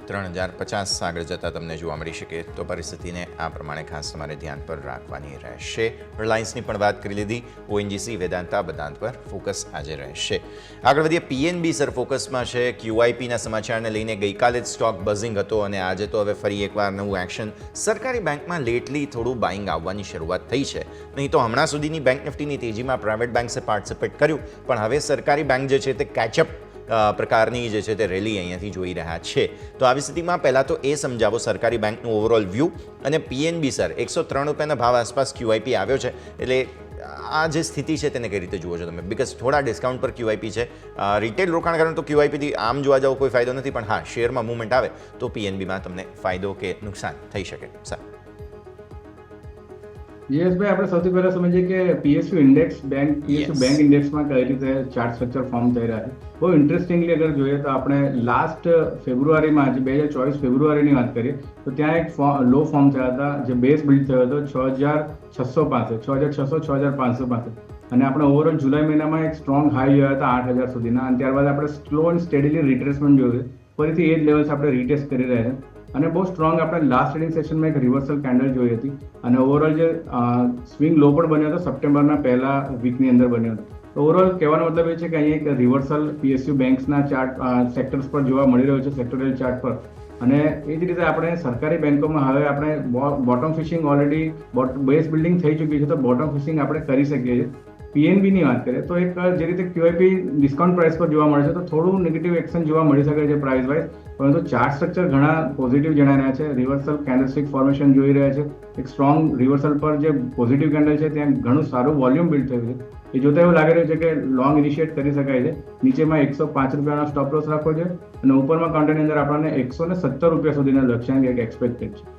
3050 આગળ જતાં તમને જોવા મળી શકે તો પરિસ્થિતિને આ પ્રમાણે ખાસ તમારે ધ્યાન પર રાખવાની રહેશે. રિલાયન્સની પણ વાત કરી લીધી. ઓએનજીસી, વેદાંતા બધાંત પર ફોકસ આજે રહેશે. આગળ વધીએ. પીએનબી સર ફોકસમાં છે. ક્યુઆઈપીના સમાચારને લઈને ગઈકાલે જ સ્ટોક બઝિંગ હતો અને આજે તો હવે ફરી એકવાર નવું એક્શન. સરકારી બેંકમાં લેટલી થોડું બાઇંગ આવવાની શરૂઆત થઈ છે. નહીં તો હમણાં સુધીની બેંક નિફ્ટીની તેજીમાં પ્રાઇવેટ બેંક્સે પાર્ટિસિપેટ કર્યું, પણ હવે સરકારી બેંક જે છે તે કેચઅપ પ્રકારની જે છે તે રેલી અહીંયાથી જોઈ રહ્યા છે. તો આવી સ્થિતિમાં પહેલાં તો એ સમજાવો સરકારી બેંકનું ઓવરઓલ વ્યૂ, અને પીએનબી સર 103 રૂપિયાના ભાવ આસપાસ ક્યુઆઈપી આવ્યો છે, એટલે આ જે સ્થિતિ છે તેને કઈ રીતે જુઓ છો તમે? બિકોઝ થોડા ડિસ્કાઉન્ટ પર ક્યુઆઈપી છે. રિટેલ રોકાણકારોને તો ક્યુઆઈપીથી આમ જોવા જાવ કોઈ ફાયદો નથી, પણ હા, શેરમાં મૂવમેન્ટ આવે તો પીએનબીમાં તમને ફાયદો કે નુકસાન થઈ શકે. સર યશભાઈ, આપણે સૌથી પહેલા સમજીએ કે પીએસયુ બેંક ઇન્ડેક્સમાં કઈ રીતે ચાર્ટ સ્ટ્રક્ચર ફોર્મ થઈ રહ્યા છે. બહુ ઇન્ટરેસ્ટિંગલી અગર જોઈએ તો આપણે લાસ્ટ ફેબ્રુઆરીમાં, જે 2024 ફેબ્રુઆરીની વાત કરીએ તો ત્યાં એક લો ફોર્મ થયા હતા, જે બેઝ બિલ્ડ થયો હતો 6600 પાસે, 6500 પાસે, અને આપણે ઓવરઓલ જુલાઈ મહિનામાં એક સ્ટ્રોંગ હાઈ જોયા હતા 8000 સુધીના, અને ત્યારબાદ આપણે સ્લો એન્ડ સ્ટેડીલી રિટ્રેસમેન્ટ જોયું. ફરીથી એ જ લેવલ્સ આપણે રીટેસ્ટ કરી રહ્યા છે અને બહુ સ્ટ્રોંગ આપણે લાસ્ટ ટ્રેડિંગ સેશનમાં એક રિવર્સલ કેન્ડલ જોઈ હતી, અને ઓવરઓલ જે સ્વિંગ લો પણ બન્યો હતો સપ્ટેમ્બરના પહેલા વીકની અંદર બન્યો હતો. ઓવરઓલ કહેવાનો મતલબ એ છે કે અહીં એક રિવર્સલ પીએસયુ બેંક્સના ચાર્ટ સેક્ટર્સ પર જોવા મળી રહ્યો છે, સેક્ટોરિયલ ચાર્ટ પર. અને એ જ રીતે આપણે સરકારી બેંકોમાં હવે આપણે bottom fishing already base building થઈ ચૂકી છે, તો બોટમ ફિશિંગ આપણે કરી શકીએ છીએ. પીએનબીની વાત કરીએ તો એક જે રીતે ક્યુઆઈપી ડિસ્કાઉન્ટ પ્રાઇસ પર જોવા મળે છે તો થોડું નેગેટિવ એક્શન જોવા મળી શકે છે પ્રાઇસ વાઇઝ, પરંતુ ચાર્ટ સ્ટ્રક્ચર ઘણા પોઝિટિવ જણાઈ રહ્યા છે. રિવર્સલ કેન્ડલસ્ટિક ફોર્મેશન જોઈ રહ્યા છે. એક સ્ટ્રોંગ રિવર્સલ પર જે પોઝિટિવ કેન્ડલ છે ત્યાં ઘણું સારું વોલ્યુમ બિલ્ડ થયું છે. એ જોતા એવું લાગી રહ્યું છે કે લોંગ ઇનિશિએટ કરી શકાય છે. નીચેમાં 105 રૂપિયાનો સ્ટોપ લોસ રાખવો છે અને ઉપરમાં કાઉન્ટરની અંદર આપણને 117 રૂપિયા સુધીના લક્ષ્યાંક એક એક્સપેક્ટેડ છે.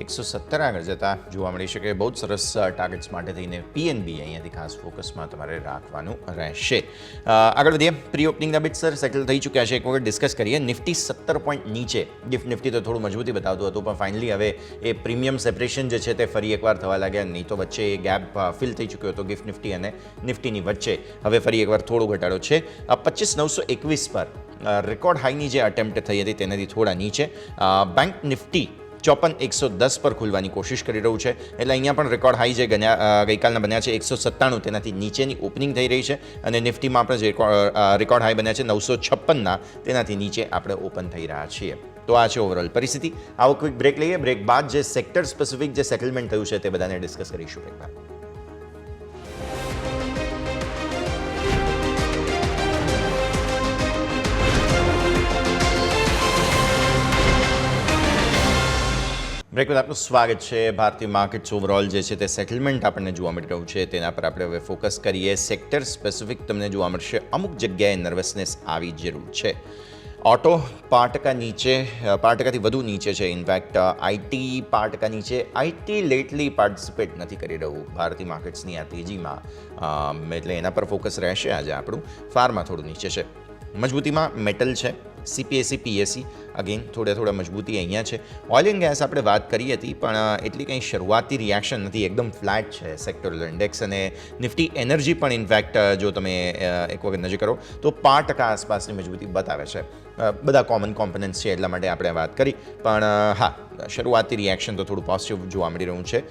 117 આગળ જતાં જોવા મળી શકે. બહુ જ સરસ ટાર્ગેટ્સ માટે થઈને પીએનબી અહીંયાથી ખાસ ફોકસમાં તમારે રાખવાનું રહેશે. આગળ વધીએ. પ્રી ઓપનિંગના બિટ સર સેટલ થઈ ચૂક્યા છે. એક વખત ડિસ્કસ કરીએ. નિફ્ટી 17 પોઈન્ટ નીચે. ગિફ્ટ નિફ્ટી તો થોડું મજબૂતી બતાવતું હતું, પણ ફાઇનલી હવે એ પ્રીમિયમ સેપરેશન જે છે તે ફરી એકવાર થવા લાગ્યા. નહીં તો વચ્ચે એ ગેપ ફિલ થઈ ચૂક્યો હતો ગિફ્ટ નિફ્ટી અને નિફ્ટીની વચ્ચે. હવે ફરી એકવાર થોડો ઘટાડો છે. 25921 પર રેકોર્ડ હાઈની જે અટેમ્પ્ટ થઈ હતી તેનાથી થોડા નીચે. બેંક નિફ્ટી 54110 પર ખુલવાની કોશિશ કરી રહ્યું છે, એટલે અહીંયા પણ રેકોર્ડ હાઈ જે ગઈકાલના બન્યા છે 197, તેનાથી નીચેની ઓપનિંગ થઈ રહી છે, અને નિફ્ટીમાં આપણે જે રેકોર્ડ હાઈ બન્યા છે 956ના, તેનાથી નીચે આપણે ઓપન થઈ રહ્યા છીએ. તો આ છે ઓવરઓલ પરિસ્થિતિ. આવો ક્વિક બ્રેક લઈએ. બ્રેક બાદ જે સેક્ટર સ્પેસિફિક જે સેટલમેન્ટ થયું છે તે બધાને ડિસ્કસ કરીશું. એકવાર બ્રેક બાદ આપનું સ્વાગત છે. ભારતીય માર્કેટ્સ ઓવરઓલ જે છે તે સેટલમેન્ટ આપણને જોવા મળી રહ્યું છે, તેના પર આપણે હવે ફોકસ કરીએ. સેક્ટર સ્પેસિફિક તમને જોવા મળશે. અમુક જગ્યાએ નર્વસનેસ આવી જરૂર છે. ઓટો 5% નીચે, 5%થી વધુ નીચે છે. ઇનફેક્ટ આઈટી 5% નીચે. આઈટી લેટલી પાર્ટિસિપેટ નથી કરી રહ્યું ભારતીય માર્કેટ્સની આ તેજીમાં, એટલે એના પર ફોકસ રહેશે આજે આપણું. ફાર્મા થોડું નીચે છે. મજબૂતીમાં મેટલ છે, CPSE PSE અગેન થોડા મજબૂતી અહીંયા છે. ઓઇલ એન્ડ ગેસ આપણે વાત કરી હતી પણ એટલી કંઈ શરૂઆતી રિએક્શન નથી, એકદમ ફ્લેટ છે સેક્ટરલ ઇન્ડેક્સ. અને નિફ્ટી એનર્જી પણ ઇનફેક્ટ જો તમે એક વખત નજર કરો તો 5% આસપાસની મજબૂતી બતાવે છે. બધા કોમન કોમ્પોનન્ટ્સ છે એટલા માટે આપણે વાત કરી, પણ હા શરૂઆતી રિએક્શન તો થોડું પોઝિટિવ જોવા મળી રહ્યું છે.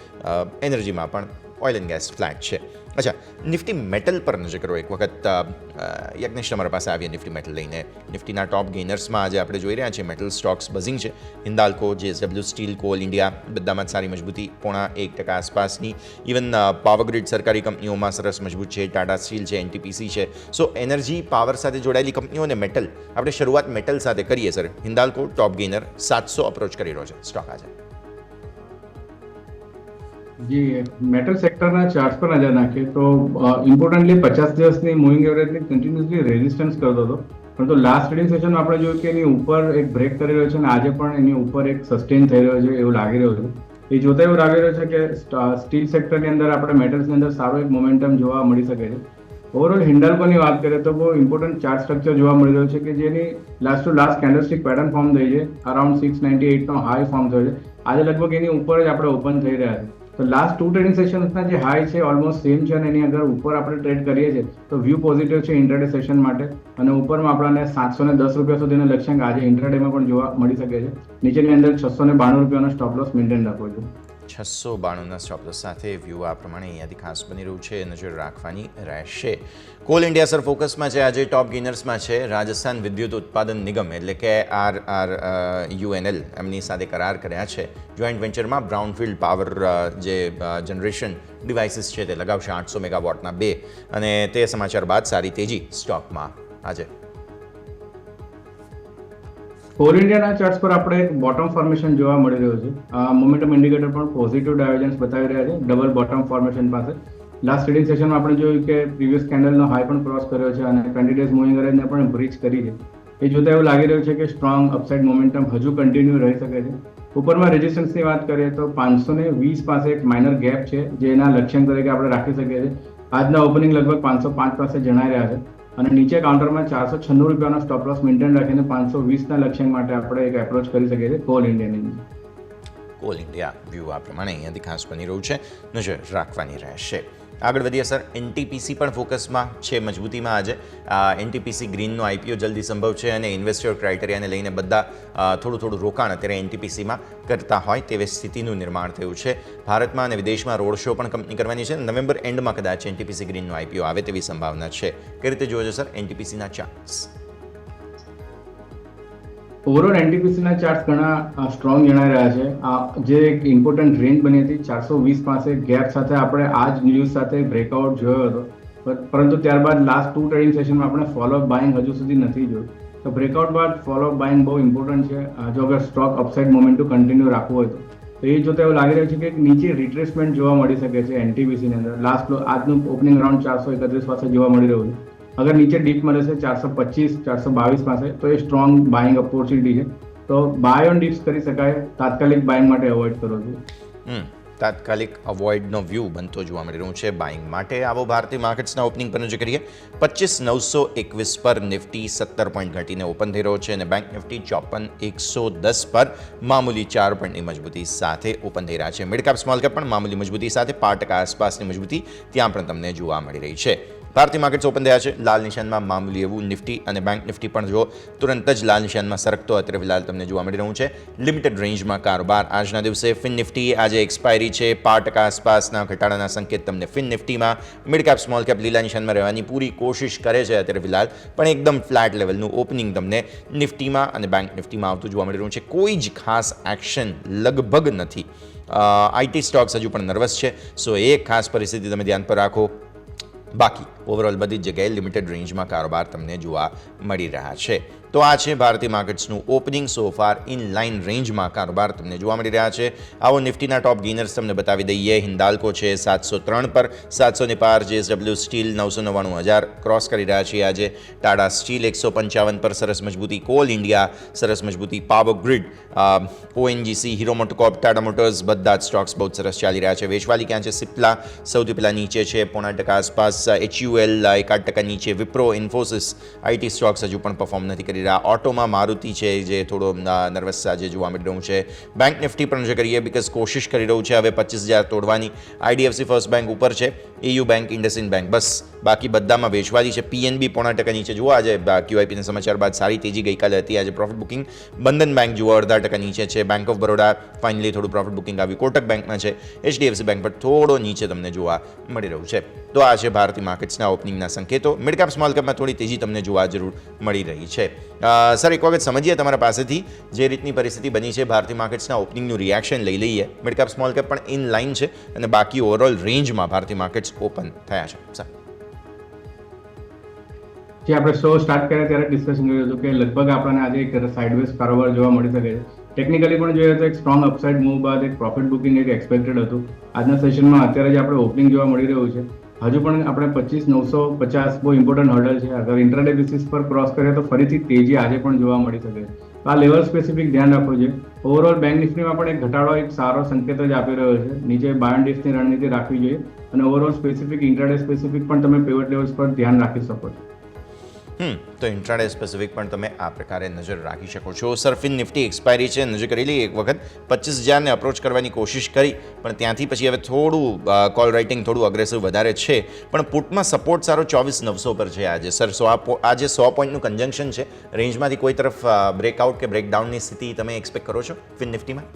એનર્જીમાં પણ ઓઇલ એન્ડ ગેસ ફ્લેટ છે. અચ્છા, નિફ્ટી મેટલ પર નજર કરો એક વખત. યજ્ઞેશ તમારા પાસે આવીએ નિફ્ટી મેટલ લઈને. નિફ્ટીના ટોપ ગેનર્સમાં આજે આપણે જોઈ રહ્યા છીએ મેટલ સ્ટોક્સ બઝિંગ છે. Hindalco, JSW steel, call India બધામાં જ સારી મજબૂતી, 0.5% આસપાસની. ઇવન પાવર ગ્રીડ સરકારી કંપનીઓમાં સરસ મજબૂત છે. ટાટા સ્ટીલ છે, NTPC છે. સો એનર્જી પાવર સાથે જોડાયેલી કંપનીઓ અને મેટલ, આપણે શરૂઆત મેટલ સાથે કરીએ સર. હિન્દાલ્કો ટોપ ગેનર 700 અપ્રોચ કરી રહ્યો છે સ્ટોક આજે. જી, મેટલ સેક્ટરના ચાર્ટ પર નજર નાખીએ તો ઇમ્પોર્ટન્ટલી 50 દિવસની મૂવિંગ એવરેજની કન્ટિન્યુઅસલી રેઝિસ્ટન્સ કરતો હતો, પરંતુ લાસ્ટ ટ્રેડિંગ સેશનમાં આપણે જોયું કે એની ઉપર એક બ્રેક કરી રહ્યો છે અને આજે પણ એની ઉપર એક સસ્ટેન થઈ રહ્યો છે એવું લાગી રહ્યું છે. એ જોતા એવું લાગી રહ્યું છે કે સ્ટીલ સેક્ટરની અંદર આપણે મેટલ્સની અંદર સારો એક મોમેન્ટમ જોવા મળી શકે છે. ઓવરઓલ હિન્ડાલ્કોની વાત કરીએ તો બહુ ઇમ્પોર્ટન્ટ ચાર્ટ સ્ટ્રક્ચર જોવા મળી રહ્યું છે કે જેની last two last candlestick pattern form થઈ છે. અરાઉન્ડ 698 નો હાઈ ફોર્મ થયો છે. આજે લગભગ એની ઉપર જ આપણે ઓપન થઈ રહ્યા છે. તો લાસ્ટ 2 ટ્રેડિંગ સેશન્સના જે હાઈ છે ઓલમોસ્ટ સેમ છે અને એની અગર ઉપર આપણે ટ્રેડ કરીએ છીએ તો વ્યૂ પોઝિટિવ છે ઇન્ટ્રાડે સેશન માટે. અને ઉપરમાં આપણને 710 રૂપિયા સુધીનો લક્ષ્યાંક આજે ઇન્ટ્રાડેમાં પણ જોવા મળી શકે છે. નીચેની અંદર 692 રૂપિયાનો સ્ટોપ લોસ મેન્ટેન રાખવો જોઈએ. 692ના સ્ટોપ લોસ સાથે વ્યૂ આ પ્રમાણે અહીંયાથી ખાસ બની રહ્યું છે, નજર રાખવાની રહેશે. કોલ ઇન્ડિયા સર ફોકસમાં છે આજે, ટોપ ગેનર્સમાં છે. રાજસ્થાન વિદ્યુત ઉત્પાદન નિગમ એટલે કે RRUNL એમની સાથે કરાર કર્યા છે જોઈન્ટ વેન્ચરમાં. બ્રાઉનફિલ્ડ પાવર જે જનરેશન ડિવાઇસીસ છે તે લગાવશે 800 મેગાવોટના 2, અને તે સમાચાર બાદ સારી તેજી સ્ટોકમાં આજે. કોલ ઇન્ડિયાના ચાર્ટ્સ પર આપણે એક બોટમ ફોર્મેશન જોવા મળી રહ્યું છે. મોમેન્ટમ ઇન્ડિકેટર પણ પોઝિટિવ ડાયવર્જન્સ બતાવી રહ્યા છે ડબલ બોટમ ફોર્મેશન પાસે. લાસ્ટ ટ્રેડિંગ સેશનમાં આપણે જોયું કે પ્રીવિયસ કેન્ડલનો હાઈ પણ ક્રોસ કર્યો છે અને 20 ડેઝ મૂવિંગ એવરેજને પણ બ્રીચ કરી છે. એ જોતા એવું લાગી રહ્યું છે કે સ્ટ્રોંગ અપસાઇડ મોમેન્ટમ હજુ કન્ટિન્યુ રહી શકે છે. ઉપરમાં રેઝિસ્ટન્સની વાત કરીએ તો 520 પાસે એક માઇનર ગેપ છે જે એના લક્ષ્યાંક તરીકે આપણે રાખી શકીએ છીએ. આજના ઓપનિંગ લગભગ 505 પાસે જણાઈ રહ્યા છે અને નીચે કાઉન્ટરમાં 496 રૂપિયાનો સ્ટોપ લોસ મેન્ટેન રાખીને 520ના લક્ષ્યાંક માટે આપણે એક એપ્રોચ કરી શકીએ છીએ કોલ ઇન્ડિયાની. કોલ ઇન્ડિયા વ્યૂ આ પ્રમાણે અહીંયાથી ખાસ બની રહ્યું છે, નજર રાખવાની રહેશે. આગળ વધીએ સર. NTPC પણ ફોકસમાં છે મજબૂતીમાં આજે. NTPC ગ્રીનનો IPO જલ્દી સંભવ છે અને ઇન્વેસ્ટર ક્રાઇટેરિયાને લઈને બધા થોડું રોકાણ અત્યારે NTPCમાં કરતા હોય તેવી સ્થિતિનું નિર્માણ થયું છે. ભારતમાં અને વિદેશમાં રોડ શો પણ કંપની કરવાની છે. નવેમ્બર એન્ડમાં કદાચ NTPC ગ્રીનનો IPO આવે તેવી સંભાવના છે. કઈ રીતે જોવો છો સર NTPCના ચાર્ટ્સ? ઓવરઓલ NTPCના ચાર્ટ ઘણા સ્ટ્રોંગ જણાઈ રહ્યા છે. જે એક ઇમ્પોર્ટન્ટ રેન્જ બની હતી 420 પાસે ગેપ સાથે આપણે આ જ ન્યૂઝ સાથે બ્રેકઆઉટ જોયો હતો, પરંતુ ત્યારબાદ લાસ્ટ 2 ટ્રેડિંગ સેશનમાં આપણે ફોલોઅપ બાઇંગ હજુ સુધી નથી જોયું. તો બ્રેકઆઉટ બાદ ફોલોઅપ બાઇંગ બહુ ઇમ્પોર્ટન્ટ છે જો અગર સ્ટોક અપસાઇડ મોમેન્ટમ કન્ટિન્યુ રાખવું હોય તો. તો એ જોતા એવું લાગી રહ્યું છે કે નીચે રિટ્રેસમેન્ટ જોવા મળી શકે છે NTPCની અંદર. લાસ્ટ આજનું ઓપનિંગ રાઉન્ડ 431 પાસે જોવા મળી રહ્યું છે. અગર નીચે ડીપ મળે છે 425 422 પાસે તો એ સ્ટ્રોંગ બાઇંગ ઓપોર્ચ્યુનિટી છે. તો બાય ઓન ડીપ્સ કરી શકાય, તાત્કાલિક બાઇંગ માટે અવોઇડ કરો છો. તાત્કાલિક અવોઇડનો વ્યૂ બનતો જોવા મળી રહ્યું છે બાઇંગ માટે. આવો ભારતીય માર્કેટ્સના ઓપનિંગ પર નજર કરીએ. 25,921 પર નિફ્ટી 17 પોઈન્ટ ઘટીને ઓપન થઈ રહ્યો છે અને બેંક નિફ્ટી 54,110 પર મામૂલી 4 પોઈન્ટની મજબૂતી સાથે ઓપન થઈ રહ્યા છે. મિડ કેપ સ્મોલ કેપ પણ મામૂલી મજબૂતી સાથે 5% આસપાસની મજબૂતી ત્યાં પણ તમને જોવા મળી રહી છે. ભારતીય માર્કેટ્સ ઓપન થયા છે લાલ નિશાનમાં મામૂલી એવું. નિફ્ટી અને બેંક નિફ્ટી પણ જો તુરંત જ લાલ નિશાનમાં સરકતો અત્યારે ફિલહાલ તમને જોવા મળી રહ્યું છે. લિમિટેડ રેન્જમાં કારોબાર આજના દિવસે. ફિન નિફ્ટી આજે એક્સપાયરી છે, 5% આસપાસના ઘટાડાના સંકેત તમને ફિન નિફ્ટીમાં. મિડ કેપ સ્મોલ કેપ લીલા નિશાનમાં રહેવાની પૂરી કોશિશ કરે છે અત્યારે ફિલહાલ, પણ એકદમ ફ્લેટ લેવલનું ઓપનિંગ તમને નિફ્ટીમાં અને બેંક નિફ્ટીમાં આવતું જોવા મળી રહ્યું છે. કોઈ જ ખાસ એક્શન લગભગ નથી. IT સ્ટોક્સ હજુ પણ નર્વસ છે, સો એ ખાસ પરિસ્થિતિ તમે ધ્યાન પર રાખો. બાકી ઓવરઓલ બધી જ જગ્યાએ લિમિટેડ રેન્જમાં કારોબાર તમને જોવા મળી રહ્યા છે. તો આ છે ભારતીય માર્કેટ્સનું opening. So far in line રેન્જમાં કારોબાર તમને જોવા મળી રહ્યા છે. આવો નિફ્ટીના ટોપ ગેનર્સ તમને બતાવી દઈએ. હિન્દાલ્કો છે 703 પર, 700 પાર. JSW સ્ટીલ 999,000 ક્રોસ કરી રહ્યા છે આજે. ટાટા સ્ટીલ 155 પર સરસ મજબૂતી. કોલ ઇન્ડિયા સરસ મજબૂતી. Power grid, ONGC, hero મોટોકોર્પ, Tata motors બધા જ સ્ટોક્સ બહુ સરસ ચાલી રહ્યા છે. વેચવાલી ક્યાં છે? સિપ્લા સૌથી પહેલાં નીચે છે 0.5% આસપાસ. HUL HUL 1% નીચે, વિપ્રો, ઇન્ફોસિસ, IT સ્ટોક્સ હજુ પણ પરફોર્મ નથી કરી રહ્યા. ઓટોમાં મારુતિ છે જે થોડો નર્વસ આજે જોવા મળી રહ્યું છે. બેંક નિફ્ટી પણ જે કરીએ બીકોઝ કોશિશ કરી રહ્યું છે હવે 25,000 તોડવાની. IDFC ફર્સ્ટ બેંક ઉપર છે, EU બેંક, ઇન્ડસઇન્ડ બેંક, બસ બાકી બધામાં વેચવાલી છે. PNB 0.5% નીચે જુઓ, આજે QIPના સમાચાર બાદ સારી તેજી ગઈકાલે હતી, આજે પ્રોફિટ બુકિંગ. બંધન બેંક જુઓ 0.5% નીચે છે. બેંક ઓફ બરોડા ફાઇનલી થોડું પ્રોફિટ બુકિંગ આવ્યું. કોટક બેંકમાં છે. HDFC બેંક પર થોડો નીચે તમને જોવા મળી રહ્યું છે. તો આ છે ભારતીય માર્કેટ્સના ઓપનિંગના સંકેતો. મિડ કેપ સ્મોલ કેપમાં થોડી તેજી તમને જોવા જરૂર મળી રહી છે. સર, એક વખત સમજીએ તમારા પાસેથી જે રીતની પરિસ્થિતિ બની છે ભારતીય માર્કેટ્સના ઓપનિંગનું રિએક્શન લઈ લઈએ. મિડ કેપ સ્મોલ કેપ પણ ઇન લાઇન છે અને બાકી ઓવરઓલ રેન્જમાં ભારતીય માર્કેટ્સ ઓપન થયા છે. સર, જે આપણે શો સ્ટાર્ટ કર્યા ત્યારે ડિસ્કશન કર્યું હતું કે લગભગ આપણને આજે એક સાઇડવેઝ કારોબાર જોવા મળી શકે છે. ટેકનિકલી પણ જોઈએ તો એક સ્ટ્રોંગ અપસાઇડ મૂવ બાદ એક પ્રોફિટ બુકિંગ એક એક્સપેક્ટેડ હતું. આજના સેશનમાં અત્યારે જે આપણે ઓપનિંગ જોવા મળી રહ્યું છે, હજુ પણ આપણે 25,950 બહુ ઇમ્પોર્ટન્ટ હર્ડલ છે. અગર ઇન્ટ્રાડે બેસિસ પર ક્રોસ કરીએ તો ફરીથી તેજી આજે પણ જોવા મળી શકે છે. તો આ લેવલ સ્પેસિફિક ધ્યાન રાખવું જોઈએ. ઓવરઓલ બેંક નિફ્ટીમાં પણ એક ઘટાડો એક સારો સંકેત જ આપી રહ્યો છે. નીચે બાય એન્ડ ડિપ્સની રણનીતિ રાખવી જોઈએ અને ઓવરઓલ સ્પેસિફિક ઇન્ટ્રાડે સ્પેસિફિક પણ તમે પિવટ લેવલ્સ પર ધ્યાન રાખી શકો છો. તો ઇન્ટ્રાડે સ્પેસિફિક પણ તમે આ પ્રકારે નજર રાખી શકો છો. સર, ફિન નિફ્ટી એક્સપાયરી છે, નજર કરી લઈએ. એક વખત 25,000ને અપ્રોચ કરવાની કોશિશ કરી પણ ત્યાંથી પછી હવે થોડું કોલ રાઇટિંગ થોડું અગ્રેસિવ વધારે છે, પણ પુટમાં સપોર્ટ સારો 24,900 પર છે આજે. સર, આજે 100 પોઈન્ટનું કન્જંક્શન છે. રેન્જમાંથી કોઈ તરફ બ્રેકઆઉટ કે બ્રેકડાઉનની સ્થિતિ તમે એક્સપેક્ટ કરો છો ફિન નિફ્ટીમાં?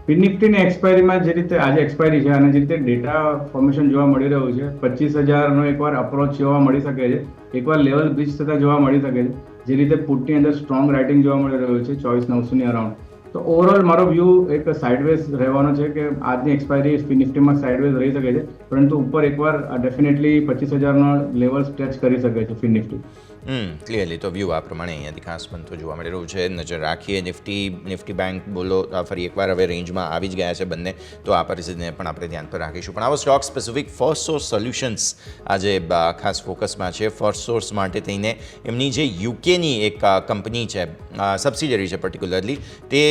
ફિન નિફ્ટીની એક્સપાયરીમાં જે રીતે આજે એક્સપાયરી છે અને જે રીતે ડેટા ફોર્મેશન જોવા મળી રહ્યું છે, 25,000નો એકવાર અપ્રોચ જોવા મળી શકે છે, એકવાર લેવલ બ્રિજ થતા જોવા મળી શકે છે. જે રીતે પુટની અંદર સ્ટ્રોંગ રાઇટિંગ જોવા મળી રહ્યું છે 24,900ની અરાઉન્ડ. તો ઓવરઓલ મારો વ્યૂ એક સાઇડવેઝ રહેવાનો છે કે આજની એક્સપાયરી ફિન નિફ્ટીમાં સાઇડવેઝ રહી શકે છે, પરંતુ ઉપર એકવાર ડેફિનેટલી 25,000નો લેવલ સ્ટ્રેચ કરી શકે છે ફિન નિફ્ટી. ક્લિયરલી તો વ્યૂ આ પ્રમાણે અહીંયાથી ખાસ બનતો જોવા મળી રહ્યું છે. નજર રાખીએ નિફ્ટી બેંક બોલો ફરી એકવાર હવે રેન્જમાં આવી જ ગયા છે બંને, તો આ પરિસ્થિતિને પણ આપણે ધ્યાન પર રાખીશું. પણ આવો stock specific first source solutions આજે ખાસ ફોકસમાં છે. ફર્સ્ટ સોર્સ માટે થઈને એમની જે યુકેની એક કંપની છે, સબસિડિયરી છે પર્ટિક્યુલરલી, તે